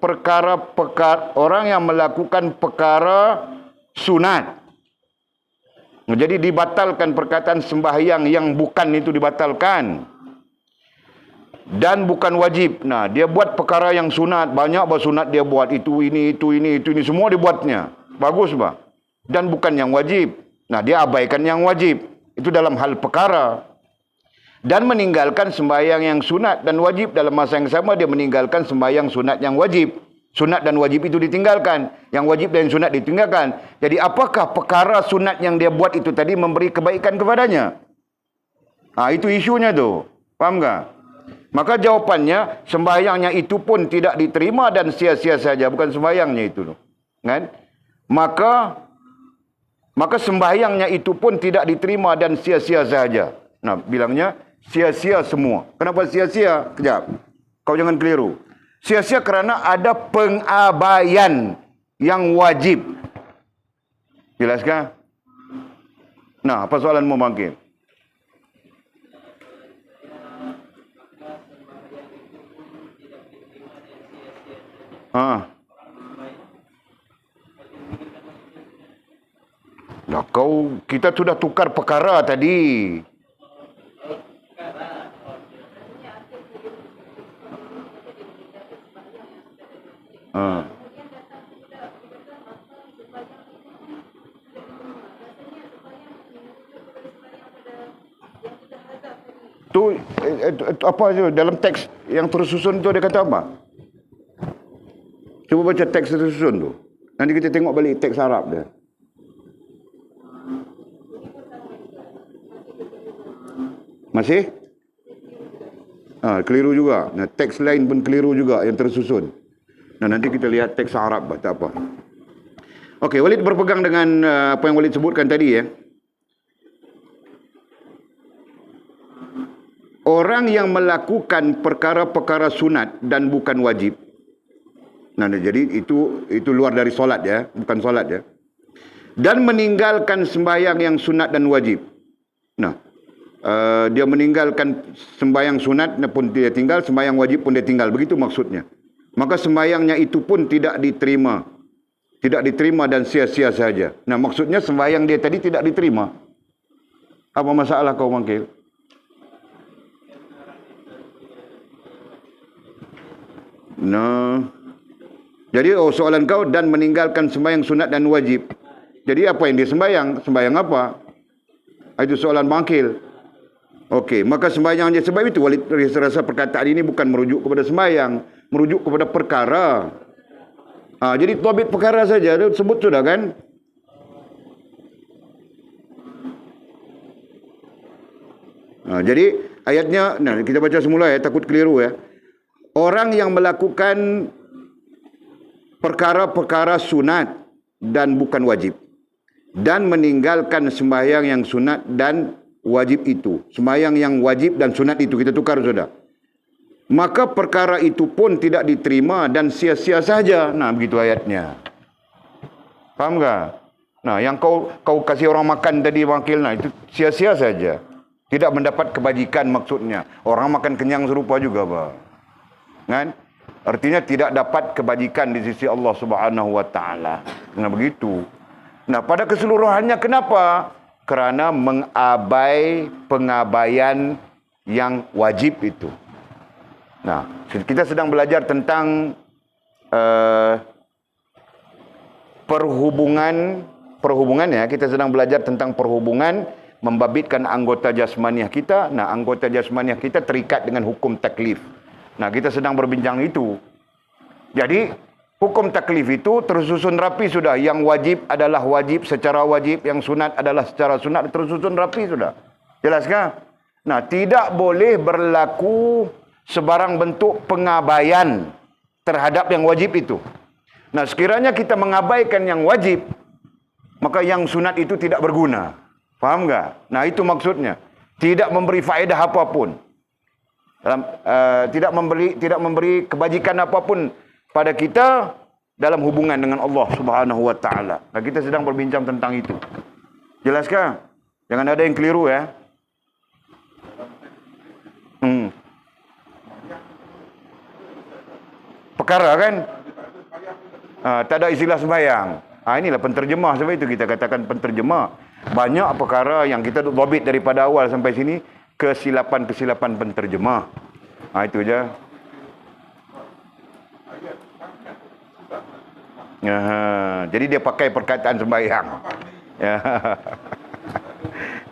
perkara sunat. Jadi dibatalkan perkataan sembahyang yang bukan itu dibatalkan. Dan bukan wajib. Nah, dia buat perkara yang sunat. Banyak sunat dia buat. Itu, ini. Semua dibuatnya. Bagus, bah. Dan bukan yang wajib. Nah, dia abaikan yang wajib. Itu dalam hal perkara. Dan meninggalkan sembahyang yang sunat dan wajib. Dalam masa yang sama dia meninggalkan sembahyang sunat yang wajib. Sunat dan wajib itu ditinggalkan. Yang wajib dan sunat ditinggalkan. Jadi apakah perkara sunat yang dia buat itu tadi memberi kebaikan kepadanya? Itu isunya tu. Faham tak? Maka jawapannya sembahyangnya itu pun tidak diterima dan sia-sia saja. Bukan sembahyangnya itu. Kan? Maka sembahyangnya itu pun tidak diterima dan sia-sia saja. Nah, bilangnya sia-sia semua. Kenapa sia-sia? Kejap. Kau jangan keliru. Sia-sia kerana ada pengabaian yang wajib. Jelaskah? Nah, apa soalanmu bangkit? Nah, kita sudah tukar perkara tadi. Apa tu dalam teks yang tersusun tu dia kata apa? Cuba baca teks tersusun tu. Nanti kita tengok balik teks Arab dia. Masih? Keliru juga. Nah, teks lain pun keliru juga yang tersusun. Nah, nanti kita lihat teks Arab tak apa. Okey, Walid berpegang dengan apa yang Walid sebutkan tadi ya. Orang yang melakukan perkara-perkara sunat dan bukan wajib. Nah, jadi itu luar dari solat ya, bukan solat ya. Dan meninggalkan sembahyang yang sunat dan wajib. Nah, dia meninggalkan sembahyang sunat pun dia tinggal, sembahyang wajib pun dia tinggal. Begitu maksudnya. Maka sembahyangnya itu pun tidak diterima tidak diterima dan sia-sia saja. Nah, maksudnya sembahyang dia tadi tidak diterima. Apa masalah kau manggil? Nah, jadi soalan kau dan meninggalkan sembahyang sunat dan wajib. Jadi apa yang dia sembahyang? Sembahyang apa? Itu soalan bangkil. Okey, maka sembahyang dia sebab itu Walid rasa perkataan ini bukan merujuk kepada sembahyang, merujuk kepada perkara. Jadi tabit perkara saja dia sebut sudah kan? Jadi ayatnya, nah kita baca semula ya, takut keliru ya. Orang yang melakukan perkara-perkara sunat dan bukan wajib, dan meninggalkan sembahyang yang sunat dan wajib itu. Sembahyang yang wajib dan sunat itu kita tukar sudah. Maka perkara itu pun tidak diterima dan sia-sia saja. Nah, begitu ayatnya. Faham tak? Nah, yang kau kasih orang makan tadi wakil, nah itu sia-sia saja. Tidak mendapat kebajikan maksudnya. Orang makan kenyang serupa juga, Pak. Kan? Artinya tidak dapat kebajikan di sisi Allah Subhanahu wa taala. Nah, begitu. Nah, pada keseluruhannya kenapa? Kerana pengabaian yang wajib itu. Nah, kita sedang belajar tentang perhubungan ya. Kita sedang belajar tentang perhubungan membabitkan anggota jasmaniah kita. Nah, anggota jasmaniah kita terikat dengan hukum taklif. Nah, kita sedang berbincang itu. Jadi, hukum taklif itu tersusun rapi sudah. Yang wajib adalah wajib secara wajib. Yang sunat adalah secara sunat. Tersusun rapi sudah. Jelaskah? Nah, tidak boleh berlaku sebarang bentuk pengabaian terhadap yang wajib itu. Nah, sekiranya kita mengabaikan yang wajib, maka yang sunat itu tidak berguna. Faham tak? Nah, itu maksudnya. Tidak memberi faedah apapun. Tidak memberi kebajikan apapun pada kita dalam hubungan dengan Allah Subhanahu wa taala. Nah, kita sedang berbincang tentang itu. Jelaskah? Jangan ada yang keliru ya. Perkara kan? Tak ada istilah sembahyang. Inilah penterjemah, sebab itu kita katakan penterjemah. Banyak perkara yang kita dhabit daripada awal sampai sini, kesilapan-kesilapan penterjemah. Itu je. Jadi dia pakai perkataan sembahyang.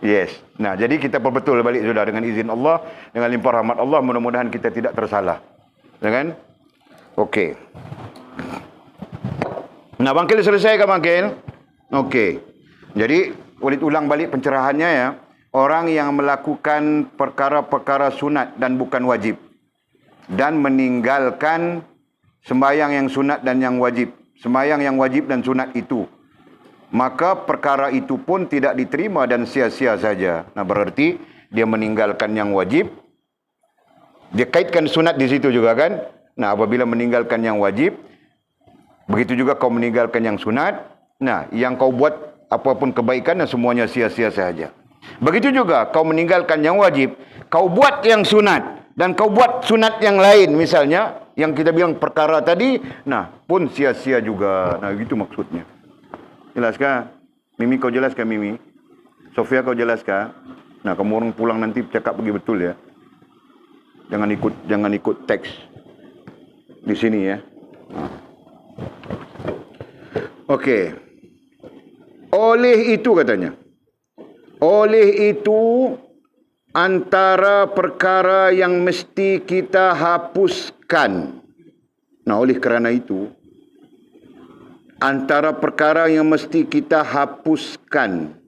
Yes. Nah, jadi kita perbetul balik sudah dengan izin Allah, dengan limpah rahmat Allah, mudah-mudahan kita tidak tersalah. Ya kan? Okey. Nah, bangkil selesai kan bangkil? Okey. Jadi, Walid ulang balik pencerahannya ya. Orang yang melakukan perkara-perkara sunat dan bukan wajib, dan meninggalkan sembahyang yang sunat dan yang wajib, sembahyang yang wajib dan sunat itu, maka perkara itu pun tidak diterima dan sia-sia saja. Nah, berarti dia meninggalkan yang wajib, dia kaitkan sunat di situ juga kan. Nah, apabila meninggalkan yang wajib, begitu juga kau meninggalkan yang sunat, nah, yang kau buat apapun kebaikan, semuanya sia-sia saja. Begitu juga kau meninggalkan yang wajib, kau buat yang sunat, dan kau buat sunat yang lain, misalnya yang kita bilang perkara tadi, nah, pun sia-sia juga. Nah, gitu maksudnya. Jelaskah? Mimi, kau jelaskan Mimi? Sofia, kau jelaskan? Nah, kamu orang pulang nanti cakap pergi betul ya. Jangan ikut teks di sini ya. Okey. Oleh itu katanya. Oleh itu antara perkara yang mesti kita hapuskan. Nah, oleh kerana itu antara perkara yang mesti kita hapuskan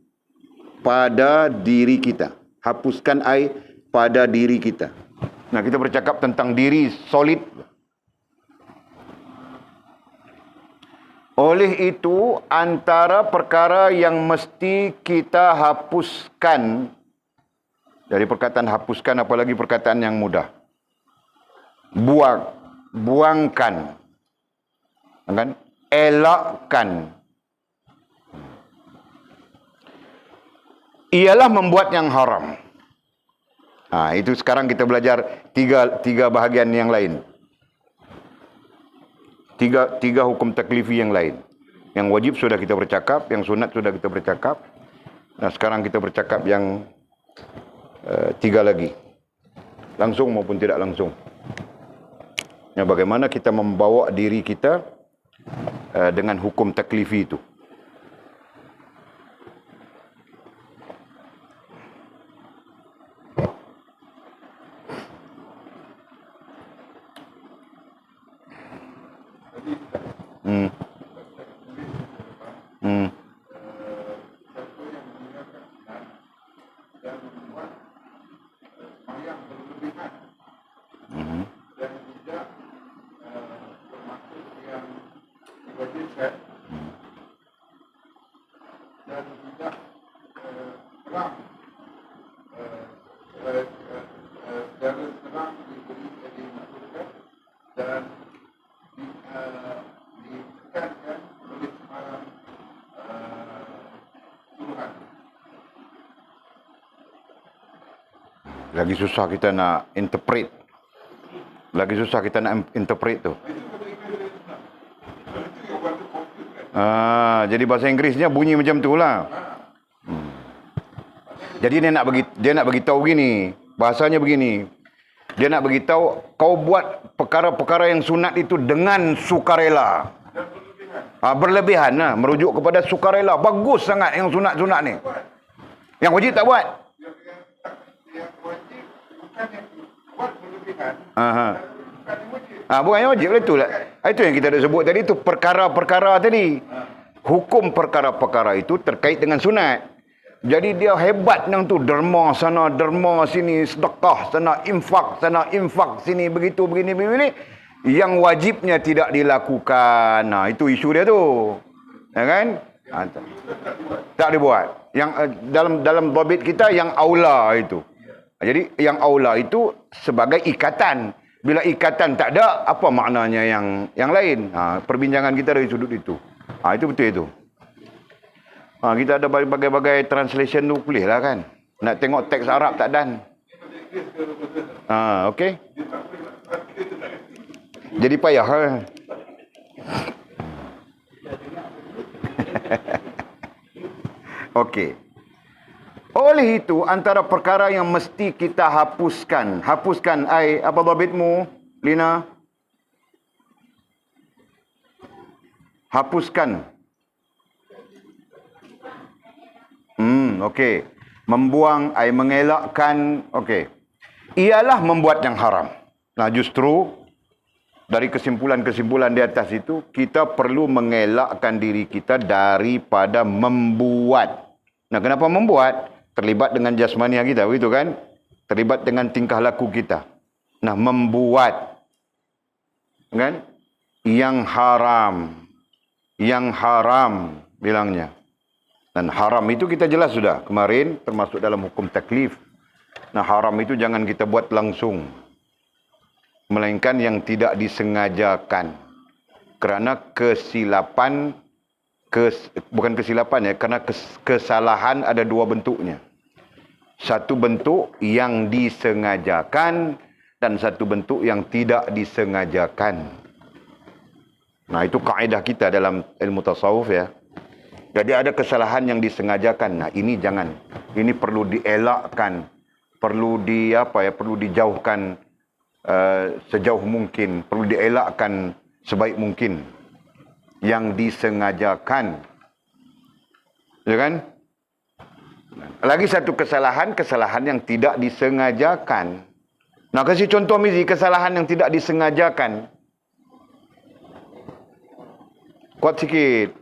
pada diri kita. Hapuskan pada diri kita. Nah, kita bercakap tentang diri solid. Oleh itu, antara perkara yang mesti kita hapuskan, dari perkataan hapuskan, apalagi perkataan yang mudah. Buangkan. Kan? Elakkan. Ialah membuat yang haram. Itu sekarang kita belajar tiga bahagian yang lain. Tiga hukum taklifi yang lain. Yang wajib sudah kita bercakap, yang sunat sudah kita bercakap. Nah, sekarang kita bercakap yang 3 lagi. Langsung maupun tidak langsung. Ya, bagaimana kita membawa diri kita dengan hukum taklifi itu. Lagi susah kita nak interpret. Lagi susah kita nak interpret tu. Jadi bahasa Inggerisnya bunyi macam tu lah. Jadi dia nak bagi tahu begini. Bahasanya begini. Dia nak bagi tahu kau buat perkara-perkara yang sunat itu dengan sukarela. Berlebihan lah. Merujuk kepada sukarela. Bagus sangat yang sunat-sunat ni. Yang wajib tak buat. Bukan yang wajib lah tu lah. Itu yang kita dah sebut tadi tu, perkara-perkara tadi. Hukum perkara-perkara itu terkait dengan sunat. Jadi dia hebat nang tu, derma sana, derma sini, sedekah sana, infak sini, begitu begini. Yang wajibnya tidak dilakukan. Nah, itu isu dia tu. Ya kan? Tak dibuat. Yang dalam dhabit kita yang aula itu. Jadi yang aula itu sebagai ikatan. Bila ikatan tak ada, apa maknanya yang lain? Perbincangan kita dari sudut itu. Itu betul itu. Kita ada berbagai-bagai translation tu boleh lah kan. Nak tengok teks Arab tak dan. Okey. Jadi payah. Okey. Oleh itu, antara perkara yang mesti kita hapuskan. Hapuskan, apa dhabitmu, Lina? Hapuskan. Okey. Membuang, mengelakkan, okey. Ialah membuat yang haram. Nah, justru, dari kesimpulan-kesimpulan di atas itu, kita perlu mengelakkan diri kita daripada membuat. Nah, kenapa membuat? Terlibat dengan jasmania kita, begitu kan? Terlibat dengan tingkah laku kita. Nah, membuat kan? Yang haram bilangnya. Dan haram itu kita jelas sudah kemarin, termasuk dalam hukum taklif. Nah, haram itu jangan kita buat langsung. Melainkan yang tidak disengajakan. Kerana kesilapan, bukan kesilapan ya, kerana kesalahan ada 2 bentuknya. Satu bentuk yang disengajakan dan satu bentuk yang tidak disengajakan. Nah, itu kaedah kita dalam ilmu tasawuf ya. Jadi ada kesalahan yang disengajakan. Nah, ini jangan. Ini perlu dielakkan. Perlu perlu dijauhkan sejauh mungkin. Perlu dielakkan sebaik mungkin. Yang disengajakan. Ya kan? Lagi satu kesalahan yang tidak disengajakan. Nah, kasih contoh Mizi, kesalahan yang tidak disengajakan. Kuat sikit.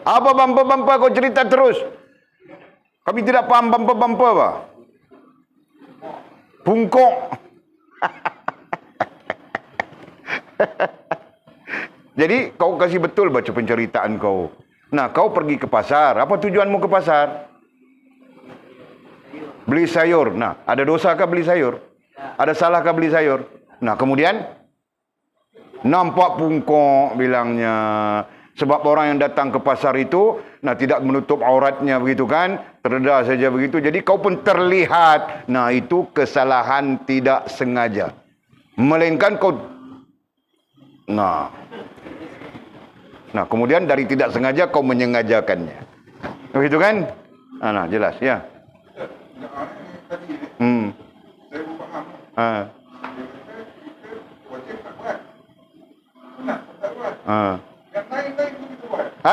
Apa bumper-bumper kau cerita terus? Kami tidak paham bumper-bumper apa? Pungkok. Jadi kau kasih betul baca penceritaan kau. Nah, kau pergi ke pasar. Apa tujuanmu ke pasar? Beli sayur. Nah, ada dosakah beli sayur? Ada salahkah beli sayur? Nah, kemudian nampak pungkok bilangnya. Sebab orang yang datang ke pasar itu, nah tidak menutup auratnya begitu kan? Terdedah saja begitu. Jadi kau pun terlihat. Nah, itu kesalahan tidak sengaja. Melainkan kau... Nah, kemudian dari tidak sengaja kau menyengajakannya. Begitu kan? Nah, jelas ya.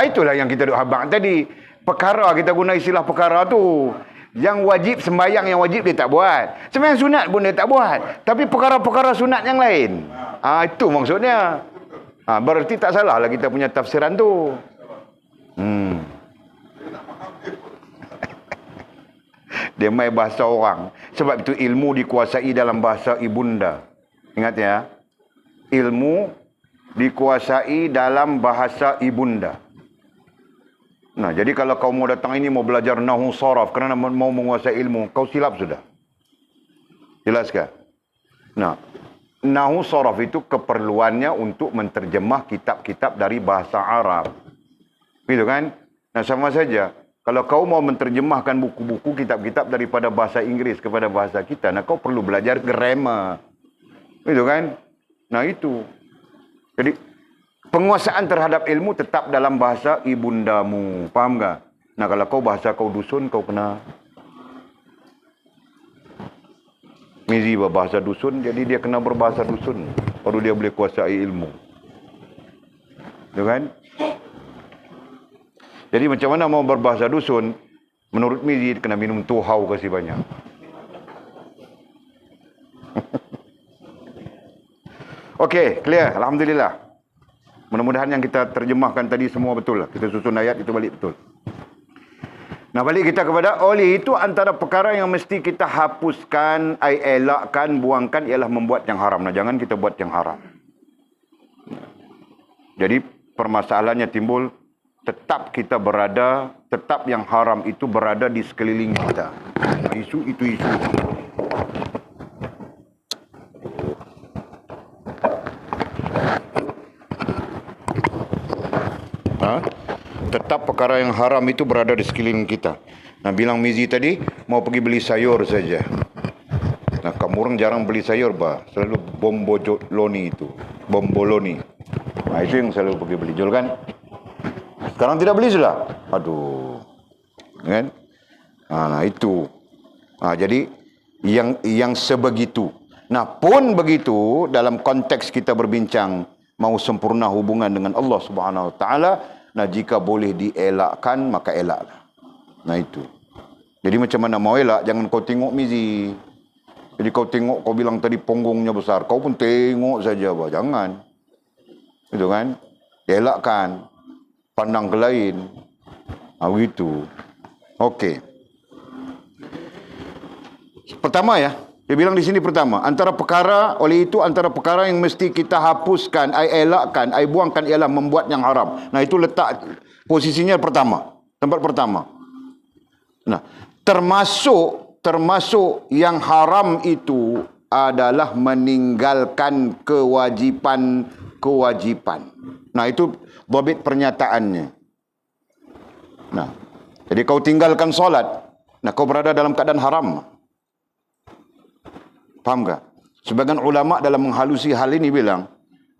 Itulah yang kita duk habang tadi. Perkara, kita guna istilah perkara tu. Yang wajib sembahyang, yang wajib dia tak buat. Sembahyang sunat pun dia tak buat. Tapi perkara-perkara sunat yang lain. Itu maksudnya. Berarti tak salah lah kita punya tafsiran tu. Dia main bahasa orang. Sebab itu ilmu dikuasai dalam bahasa ibunda. Ingat ya. Ilmu dikuasai dalam bahasa ibunda. Nah, jadi kalau kau mau datang ini mau belajar nahu saraf kerana mau menguasai ilmu, kau silap sudah. Jelas kah? Nah, nahu saraf itu keperluannya untuk menterjemah kitab-kitab dari bahasa Arab. Gitu kan? Nah, sama saja. Kalau kau mau menterjemahkan buku-buku, kitab-kitab daripada bahasa Inggris kepada bahasa kita, nah kau perlu belajar grammar. Gitu kan? Nah, itu. Jadi, penguasaan terhadap ilmu tetap dalam bahasa ibundamu. Faham tak? Nah, kalau kau bahasa kau dusun, kau kena Mizi berbahasa dusun, jadi dia kena berbahasa dusun. Baru dia boleh kuasai ilmu. Itu kan? Jadi macam mana mau berbahasa dusun? Menurut Mizi, kena minum tuhau kasih banyak. Okey, clear. Alhamdulillah. Mudah-mudahan yang kita terjemahkan tadi semua betul lah. Kita susun ayat itu balik betul. Nah, balik kita kepada oleh itu antara perkara yang mesti kita hapuskan, elakkan, buangkan ialah membuat yang haram. Nah, jangan kita buat yang haram. Jadi permasalahannya timbul, tetap kita berada, tetap yang haram itu berada di sekeliling kita. Nah, isu itu isu. Tetap perkara yang haram itu berada di sekeliling kita. Nah, bilang Mizi tadi, mau pergi beli sayur saja. Nah, kamu orang jarang beli sayur, bah. Selalu bomboloni itu. Bomboloni. Nah, itu yang selalu pergi beli. Jual kan? Sekarang tidak beli sudah. Aduh. Kan? Nah, itu. Nah, jadi, yang sebegitu. Nah, pun begitu, dalam konteks kita berbincang, mau sempurna hubungan dengan Allah Subhanahu Wa Taala. Nah, jika boleh dielakkan, maka elaklah. Nah, itu. Jadi macam mana mau elak, jangan kau tengok Mizi. Jadi kau tengok, kau bilang tadi punggungnya besar. Kau pun tengok saja, bah. Jangan. Itu kan? Elakkan. Pandang ke lain. Begitu. Okey. Pertama ya. Dia bilang di sini pertama, antara perkara, oleh itu antara perkara yang mesti kita hapuskan, elakkan, buangkan ialah membuat yang haram. Nah, itu letak posisinya pertama, tempat pertama. Nah, termasuk yang haram itu adalah meninggalkan kewajipan. Nah, itu dhabit pernyataannya. Nah, jadi kau tinggalkan solat, nah kau berada dalam keadaan haram. Faham tak? Sebagian ulama dalam menghalusi hal ini bilang,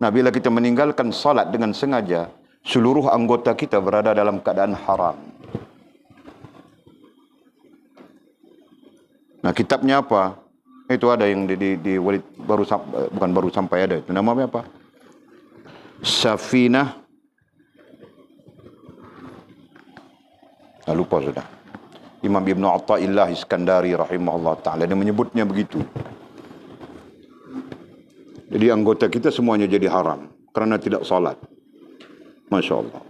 nah bila kita meninggalkan salat dengan sengaja, seluruh anggota kita berada dalam keadaan haram. Nah, kitabnya apa? Itu ada yang di Walid bukan baru sampai ada. Itu namanya apa? Safinah. Lupa sudah. Imam Ibn Atta'illah Iskandari rahimahullah ta'ala. Dia menyebutnya begitu. Jadi anggota kita semuanya jadi haram kerana tidak salat. Masya Allah.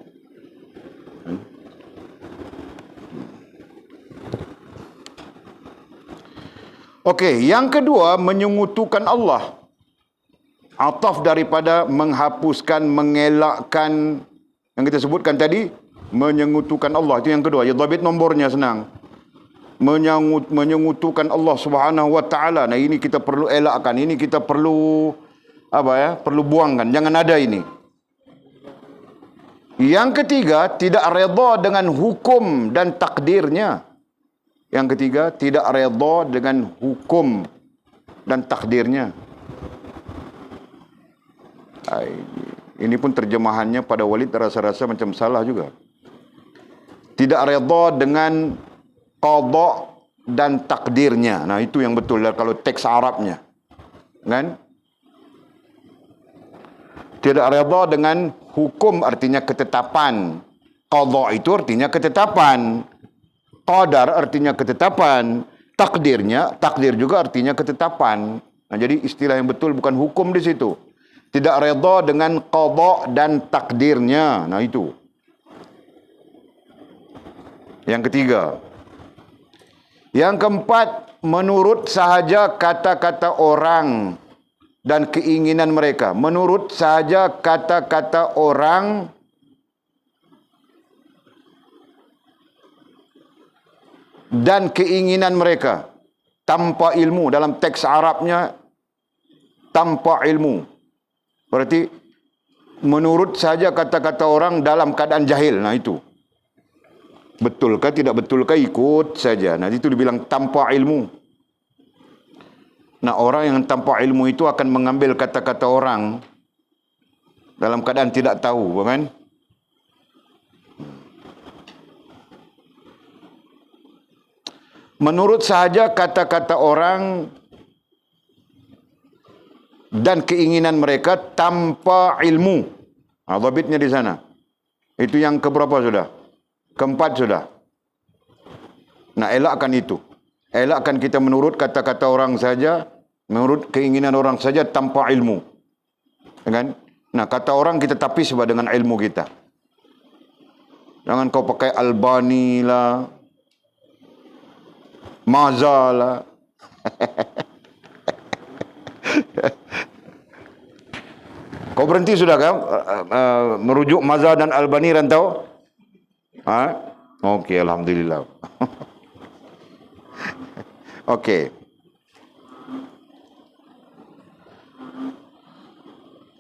Okey, yang kedua menyekutukan Allah. Ataf daripada menghapuskan, mengelakkan yang kita sebutkan tadi, menyekutukan Allah. Itu yang kedua. Ya, dhabit nombornya senang. Menyekutukan Allah Subhanahu Wa Taala. Nah, ini kita perlu elakkan. Ini kita perlu perlu buangkan. Jangan ada ini. Yang ketiga, tidak redha dengan hukum dan takdirnya. Yang ketiga, tidak redha dengan hukum dan takdirnya. Ini pun terjemahannya pada Walid rasa-rasa macam salah juga. Tidak redha dengan qada dan takdirnya. Nah, itu yang betul kalau teks Arabnya. Kan? Tidak redha dengan hukum artinya ketetapan. Qada itu artinya ketetapan. Qadar artinya ketetapan. Takdir juga artinya ketetapan. Nah, jadi istilah yang betul bukan hukum di situ. Tidak redha dengan qada dan takdirnya. Nah, itu. Yang ketiga. Yang keempat, menurut sahaja kata-kata orang dan keinginan mereka. Menurut sahaja kata-kata orang dan keinginan mereka. Tanpa ilmu. Dalam teks Arabnya, tanpa ilmu. Berarti, menurut sahaja kata-kata orang dalam keadaan jahil. Nah, itu. Betulkah, tidak betulkah, ikut saja. Nah, itu dibilang tanpa ilmu. Nah, orang yang tanpa ilmu itu akan mengambil kata-kata orang dalam keadaan tidak tahu, kan? Menurut sahaja kata-kata orang dan keinginan mereka tanpa ilmu. Dhabitnya di sana. Itu yang keberapa sudah? Keempat sudah. Nah, elakkan itu. Elakkan kita menurut kata-kata orang saja, menurut keinginan orang saja tanpa ilmu. Kan? Nah, kata orang kita tapis dengan ilmu kita. Jangan kau pakai Albani lah, Maza lah. Kau berhenti sudah kan? Merujuk Maza dan Albani rantau? Okey, alhamdulillah. Okey.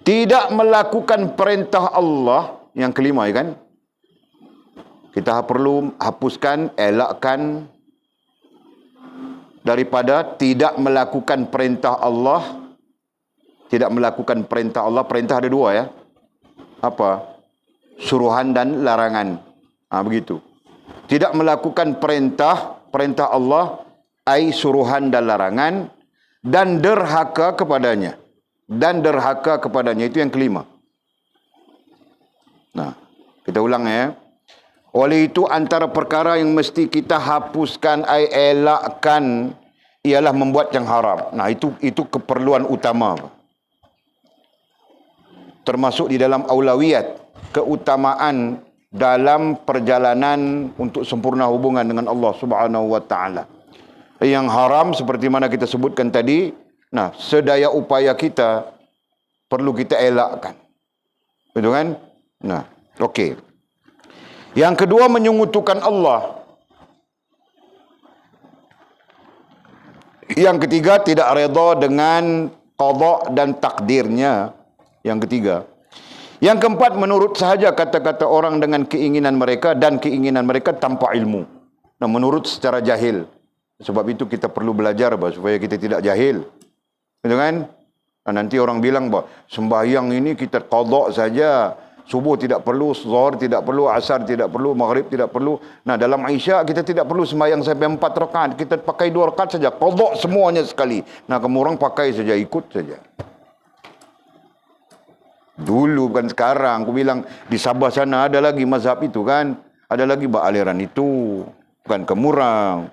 Tidak melakukan perintah Allah. Yang kelima, ya kan? Kita perlu hapuskan, elakkan daripada tidak melakukan perintah Allah. Tidak melakukan perintah Allah. Perintah ada dua, ya. Apa? Suruhan dan larangan. Begitu. Tidak melakukan perintah Allah, ai suruhan dan larangan, dan derhaka kepadanya. Dan derhaka kepadanya. Itu yang kelima. Nah, kita ulang, ya. Oleh itu, antara perkara yang mesti kita hapuskan, ai elakkan, ialah membuat yang haram. Nah, itu keperluan utama. Termasuk di dalam aulawiyat, keutamaan dalam perjalanan untuk sempurna hubungan dengan Allah Subhanahu wa taala. Yang haram seperti mana kita sebutkan tadi, nah, sedaya upaya kita perlu kita elakkan. Betul kan? Nah, okey. Yang kedua, menyekutukan Allah. Yang ketiga, tidak redha dengan qada dan takdirnya. Yang ketiga. Yang keempat, menurut sahaja kata-kata orang dengan keinginan mereka dan keinginan mereka tanpa ilmu. Nah, menurut secara jahil. Sebab itu kita perlu belajar supaya kita tidak jahil. Betul kan? Nah, nanti orang bilang sembahyang ini kita qada saja. Subuh tidak perlu, zuhur tidak perlu, asar tidak perlu, maghrib tidak perlu. Nah, dalam Isya kita tidak perlu sembahyang sampai 4 rakaat. Kita pakai 2 rakaat saja. Qada semuanya sekali. Nah, kamu orang pakai saja, ikut saja. Dulu, bukan sekarang. Aku bilang di Sabah sana ada lagi mazhab itu kan. Ada lagi aliran itu. Bukan kemurang.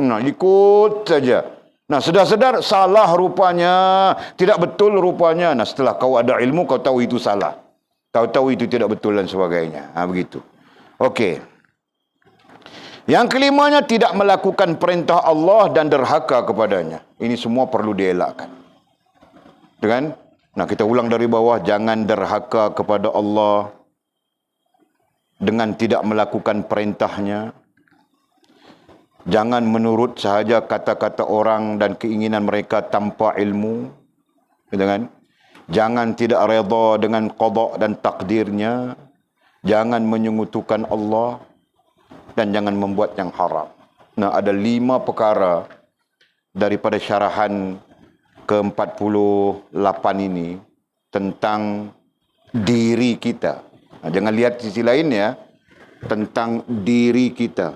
Nah, ikut saja. Nah, sedar-sedar salah rupanya. Tidak betul rupanya. Nah, setelah kau ada ilmu, kau tahu itu salah. Kau tahu itu tidak betul dan sebagainya. Begitu. Okey. Yang kelimanya, tidak melakukan perintah Allah dan derhaka kepadanya. Ini semua perlu dielakkan. Kan? Nah, kita ulang dari bawah. Jangan derhaka kepada Allah dengan tidak melakukan perintahnya. Jangan menurut sahaja kata-kata orang dan keinginan mereka tanpa ilmu. Kan? Jangan tidak redha dengan qada dan takdirnya. Jangan menyekutukan Allah. dan jangan membuat yang haram. Nah, ada 5 perkara daripada syarahan ke-48 ini tentang diri kita. Nah, jangan lihat sisi lain ya, tentang diri kita.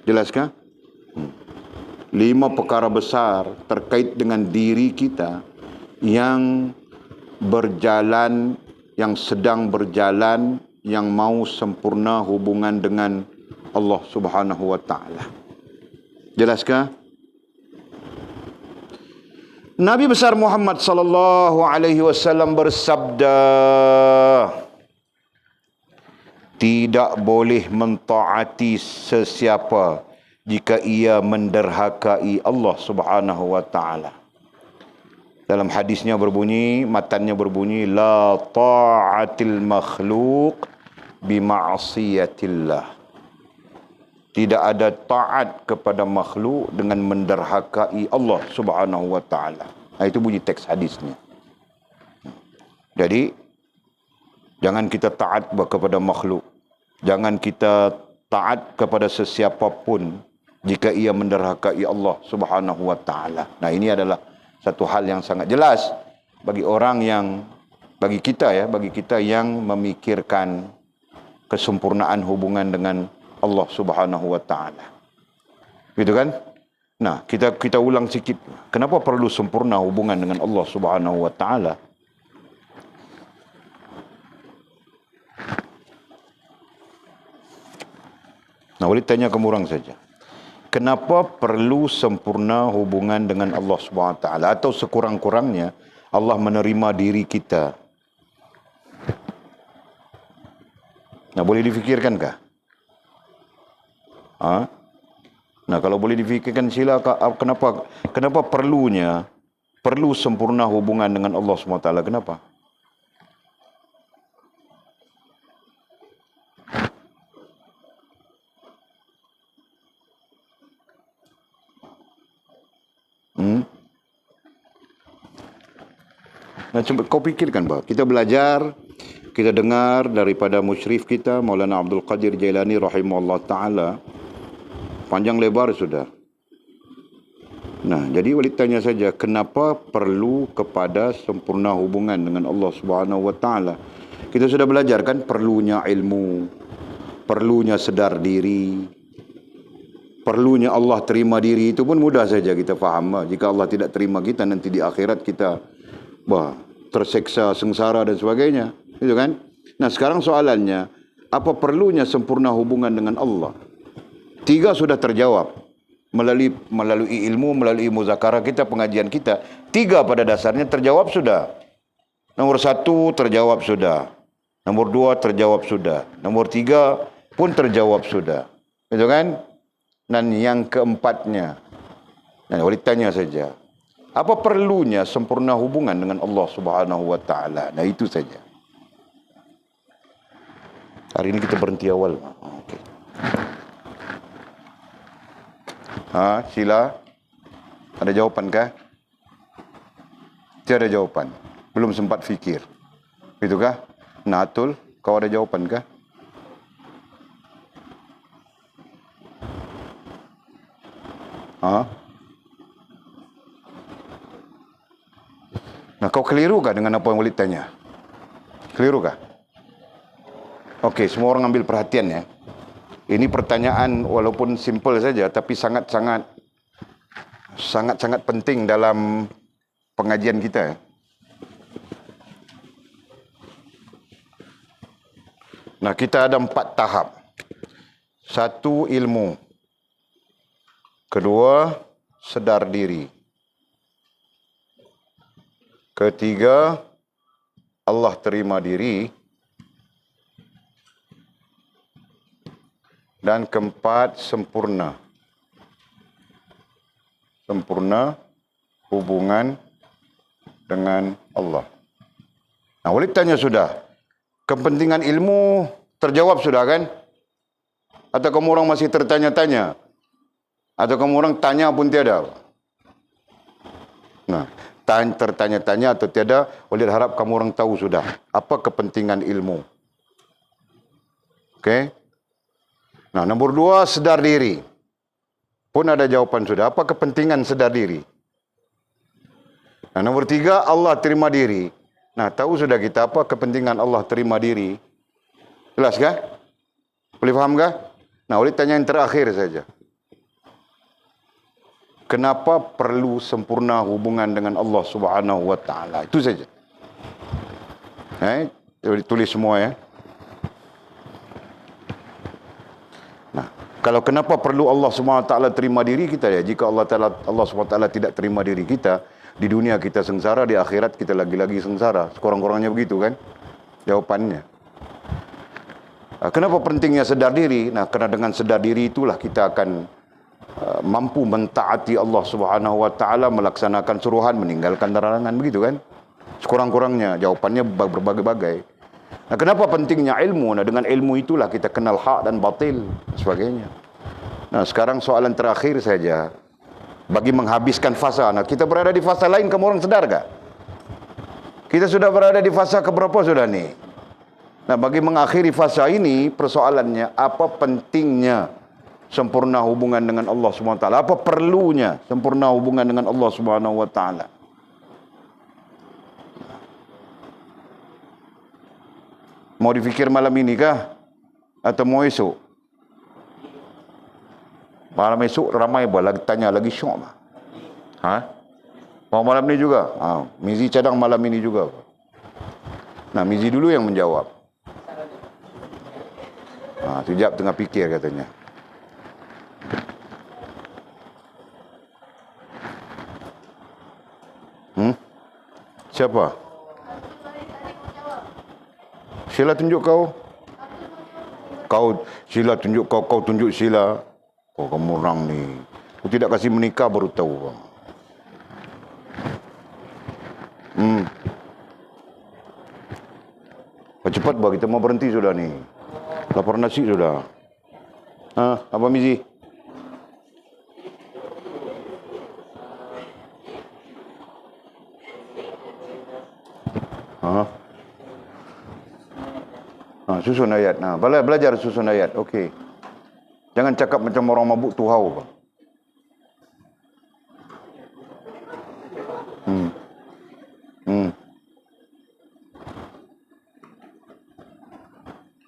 Jelaskah? 5 perkara besar terkait dengan diri kita yang berjalan, yang sedang berjalan, yang mau sempurna hubungan dengan Allah Subhanahu wa taala. Jelaskah? Nabi besar Muhammad sallallahu alaihi wasallam bersabda, tidak boleh mentaati sesiapa jika ia menderhakai Allah Subhanahu wa taala. Dalam hadisnya berbunyi, matannya berbunyi, la ta'atil makhluq bima'siyatillah. Tidak ada taat kepada makhluk dengan menderhakai Allah Subhanahu wa taala. Nah, itu bunyi teks hadisnya. Jadi jangan kita taat kepada makhluk. Jangan kita taat kepada sesiapa pun jika ia menderhakai Allah Subhanahu wa taala. Nah, ini adalah satu hal yang sangat jelas bagi orang yang, bagi kita yang memikirkan kesempurnaan hubungan dengan Allah Subhanahu wa taala. Gitu kan? Nah, kita ulang sikit. Kenapa perlu sempurna hubungan dengan Allah Subhanahu wa taala? Nah, boleh tanya kamu orang saja. Kenapa perlu sempurna hubungan dengan Allah Subhanahu wa taala, atau sekurang-kurangnya Allah menerima diri kita? Nah, boleh difikirkankah? Nah, kalau boleh difikirkan, silakan. Kenapa perlu sempurna hubungan dengan Allah SWT? Kenapa? Nah, coba kau pikirkan, bah. Kita belajar, kita dengar daripada musyrif kita Maulana Abdul Qadir Jailani rahimahullah ta'ala. Panjang lebar sudah. Nah, jadi walid tanya saja, kenapa perlu kepada sempurna hubungan dengan Allah Subhanahu wa taala? Kita sudah belajar kan perlunya ilmu, perlunya sedar diri, perlunya Allah terima diri, itu pun mudah saja kita faham. Jika Allah tidak terima kita, nanti di akhirat kita terseksa, sengsara dan sebagainya. Itu kan? Nah, sekarang soalannya, apa perlunya sempurna hubungan dengan Allah? 3 sudah terjawab melalui ilmu, melalui muzakarah kita, pengajian kita. 3 pada dasarnya terjawab sudah. Nomor 1 terjawab sudah. Nomor 2 terjawab sudah. Nomor 3 pun terjawab sudah. Itu kan? Dan yang keempatnya, nah, boleh tanya saja, apa perlunya sempurna hubungan dengan Allah Subhanahu wa taala? Nah, itu saja. Hari ini kita berhenti awal. Okey. Sila. Ada jawapan kah? Tiada jawapan. Belum sempat fikir. Itukah? Natul, kau ada jawapan kah? Nah, kau keliru kah dengan apa yang Walid tanya? Keliru kah? Okey, semua orang ambil perhatian ya. Ini pertanyaan walaupun simple saja, tapi sangat-sangat penting dalam pengajian kita. Nah, kita ada 4 tahap. 1, ilmu. 2, sedar diri. 3, Allah terima diri. Dan 4, sempurna. Sempurna hubungan dengan Allah. Nah, Walid tanya sudah. Kepentingan ilmu terjawab sudah kan? Atau kamu orang masih tertanya-tanya? Atau kamu orang tanya pun tiada? Nah, tertanya-tanya atau tiada, Walid harap kamu orang tahu sudah. Apa kepentingan ilmu? Okey? Nah, nombor 2, sedar diri. Pun ada jawapan sudah. Apa kepentingan sedar diri? Nah, nombor 3, Allah terima diri. Nah, tahu sudah kita apa kepentingan Allah terima diri? Jelas kah? Boleh faham kah? Nah, boleh tanya yang terakhir saja. Kenapa perlu sempurna hubungan dengan Allah Subhanahu wa taala? Itu saja. Tulis semua ya. Nah, kalau kenapa perlu Allah Subhanahu wa taala terima diri kita ya? Jika Allah Subhanahu wa taala tidak terima diri kita, di dunia kita sengsara, di akhirat kita lagi-lagi sengsara. Sekurang-kurangnya begitu kan? Jawabannya. Nah, kenapa pentingnya sedar diri? Nah, karena dengan sedar diri itulah kita akan mampu mentaati Allah Subhanahu wa taala, melaksanakan suruhan, meninggalkan larangan, begitu kan? Sekurang-kurangnya jawabannya berbagai-bagai. Nah, kenapa pentingnya ilmu? Nah, dengan ilmu itulah kita kenal hak dan batil dan sebagainya. Nah, sekarang soalan terakhir saja. Bagi menghabiskan fasa. Nah, kita berada di fasa lain, kamu orang sedar gak? Kita sudah berada di fasa keberapa sudah nih? Nah, bagi mengakhiri fasa ini, persoalannya apa pentingnya sempurna hubungan dengan Allah Subhanahu wa taala? Apa perlunya sempurna hubungan dengan Allah Subhanahu wa taala? Mau difikir malam ini kah? Atau mau esok? Malam esok ramai lagi tanya lagi syok bah. Mau malam ni juga? Mizi cadang malam ini juga. Nah, Mizi dulu yang menjawab. Sekejap tengah fikir katanya. Siapa? Sila tunjuk kau. Kau sila tunjuk kau, kau tunjuk sila. Oh, kamu orang ni. Kau tidak kasih menikah baru tahu. Cepat bah, kita mau berhenti sudah ni. Lapar nasi sudah. Apa Mizi? Susun ayat. Belajar susun ayat. Okey. Jangan cakap macam orang mabuk tuhau.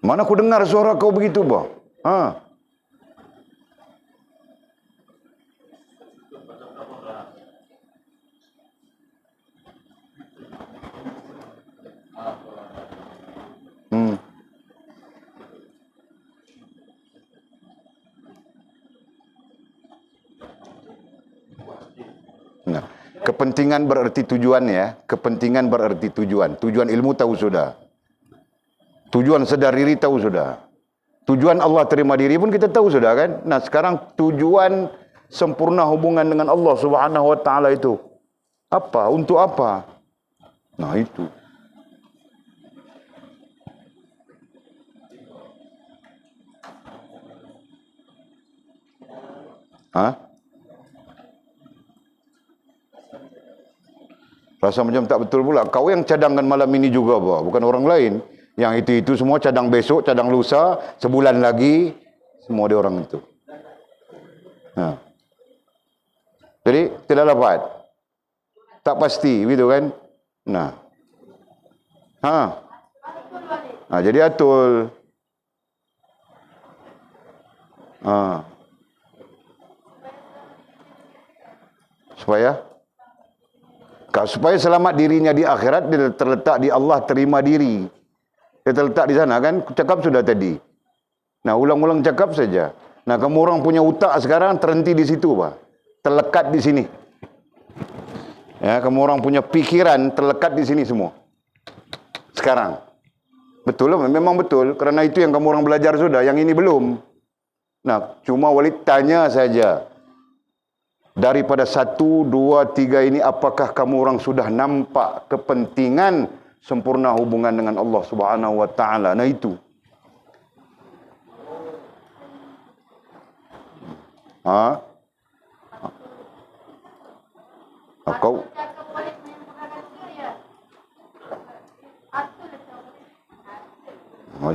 Mana aku dengar suara kau begitu, bah? Nah, kepentingan berarti tujuan ya. Kepentingan berarti tujuan. Tujuan ilmu tahu sudah. Tujuan sedar diri tahu sudah. Tujuan Allah terima diri pun kita tahu sudah kan. Nah, sekarang tujuan sempurna hubungan dengan Allah Subhanahu wa taala itu apa? Untuk apa? Nah, itu. Rasa macam tak betul pula. Kau yang cadangkan malam ini juga, bah, bukan orang lain. Yang itu semua cadang besok, cadang lusa, sebulan lagi, semua dia orang itu. Jadi tidak dapat, tak pasti, gitu kan? Nah, jadi atul. Supaya selamat dirinya di akhirat, dia terletak di Allah terima diri. Dia terletak di sana kan, cakap sudah tadi. Nah, ulang-ulang cakap saja. Nah, kamu orang punya utak sekarang terhenti di situ, Pak. Terlekat di sini. Ya, kamu orang punya pikiran terlekat di sini semua. Sekarang. Betul, memang betul. Kerana itu yang kamu orang belajar sudah, yang ini belum. Nah, cuma Walid tanya saja. Daripada 1, 2, 3 ini, apakah kamu orang sudah nampak kepentingan sempurna hubungan dengan Allah Subhanahu wa taala? Nah, itu. Kau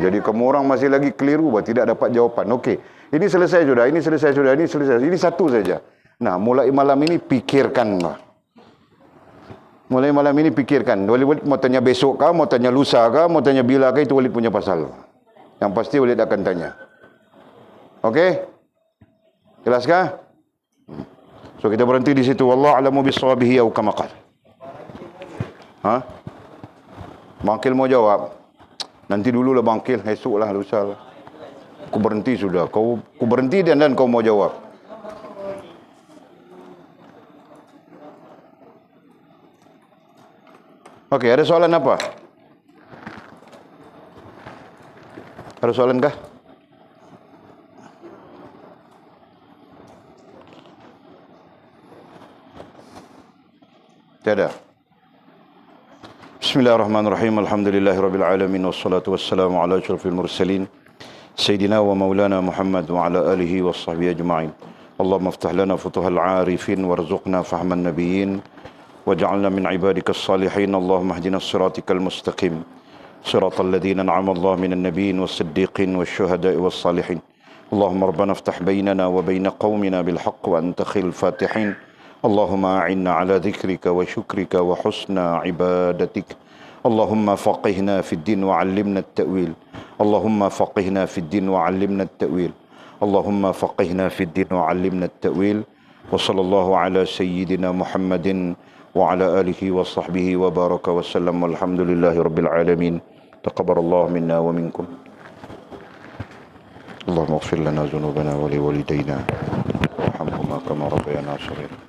Jadi kamu orang masih lagi keliru, tidak dapat jawapan. Okey, ini selesai sudah, ini selesai sudah, ini selesai. Ini satu saja. Nah, mulai malam ini pikirkanlah. Mulai malam ini pikirkan. Walid mau tanya besok kah, mau tanya lusa kah, mau tanya bila kah, itu Walid punya pasal. Yang pasti Walid akan tanya. Okey? Jelas kah? So kita berhenti di situ. Wallahu a'lamu bishawabihi au kama qala. Ha? Bangkil mau jawab. Nanti dululah bangkil, esoklah, lusa lah. Aku berhenti sudah. Kau berhenti dan kau mau jawab. Okey, ada soalan apa? Ada soalan kah? Tiada. Bismillahirrahmanirrahim. Alhamdulillahirabbil alamin wassalatu wassalamu ala asyrafil mursalin sayyidina wa maulana Muhammad wa ala alihi washabbihi ajma'in. Allahumma iftah lana futuhal 'arifin warzuqna fahman nabiyyin waj'alna min ibadikas salihin. Allahumma ihdinas siratal mustaqim. Siratal ladzina an'ama Allah minan nabiyyin was-siddiqin wasyuhada'i was-salihin. Allahumma rabbana iftah bainana wa bain qaumina bil haqq wa anta khairul fatihin. اللهم أعنا على ذكرك وشكرك وحسن عبادتك. اللهم فقهنا في الدين وعلمنا التأويل. اللهم فقهنا في الدين وعلمنا التأويل. اللهم فقهنا في الدين وعلمنا التأويل. وصلى الله على سيدنا محمد وعلى آله وصحبه وبارك وسلم والحمد لله رب العالمين. تقبل الله منا ومنكم. اللهم اغفر لنا ذنوبنا ولوالدينا وارحمهما كما ربيانا صغيرا.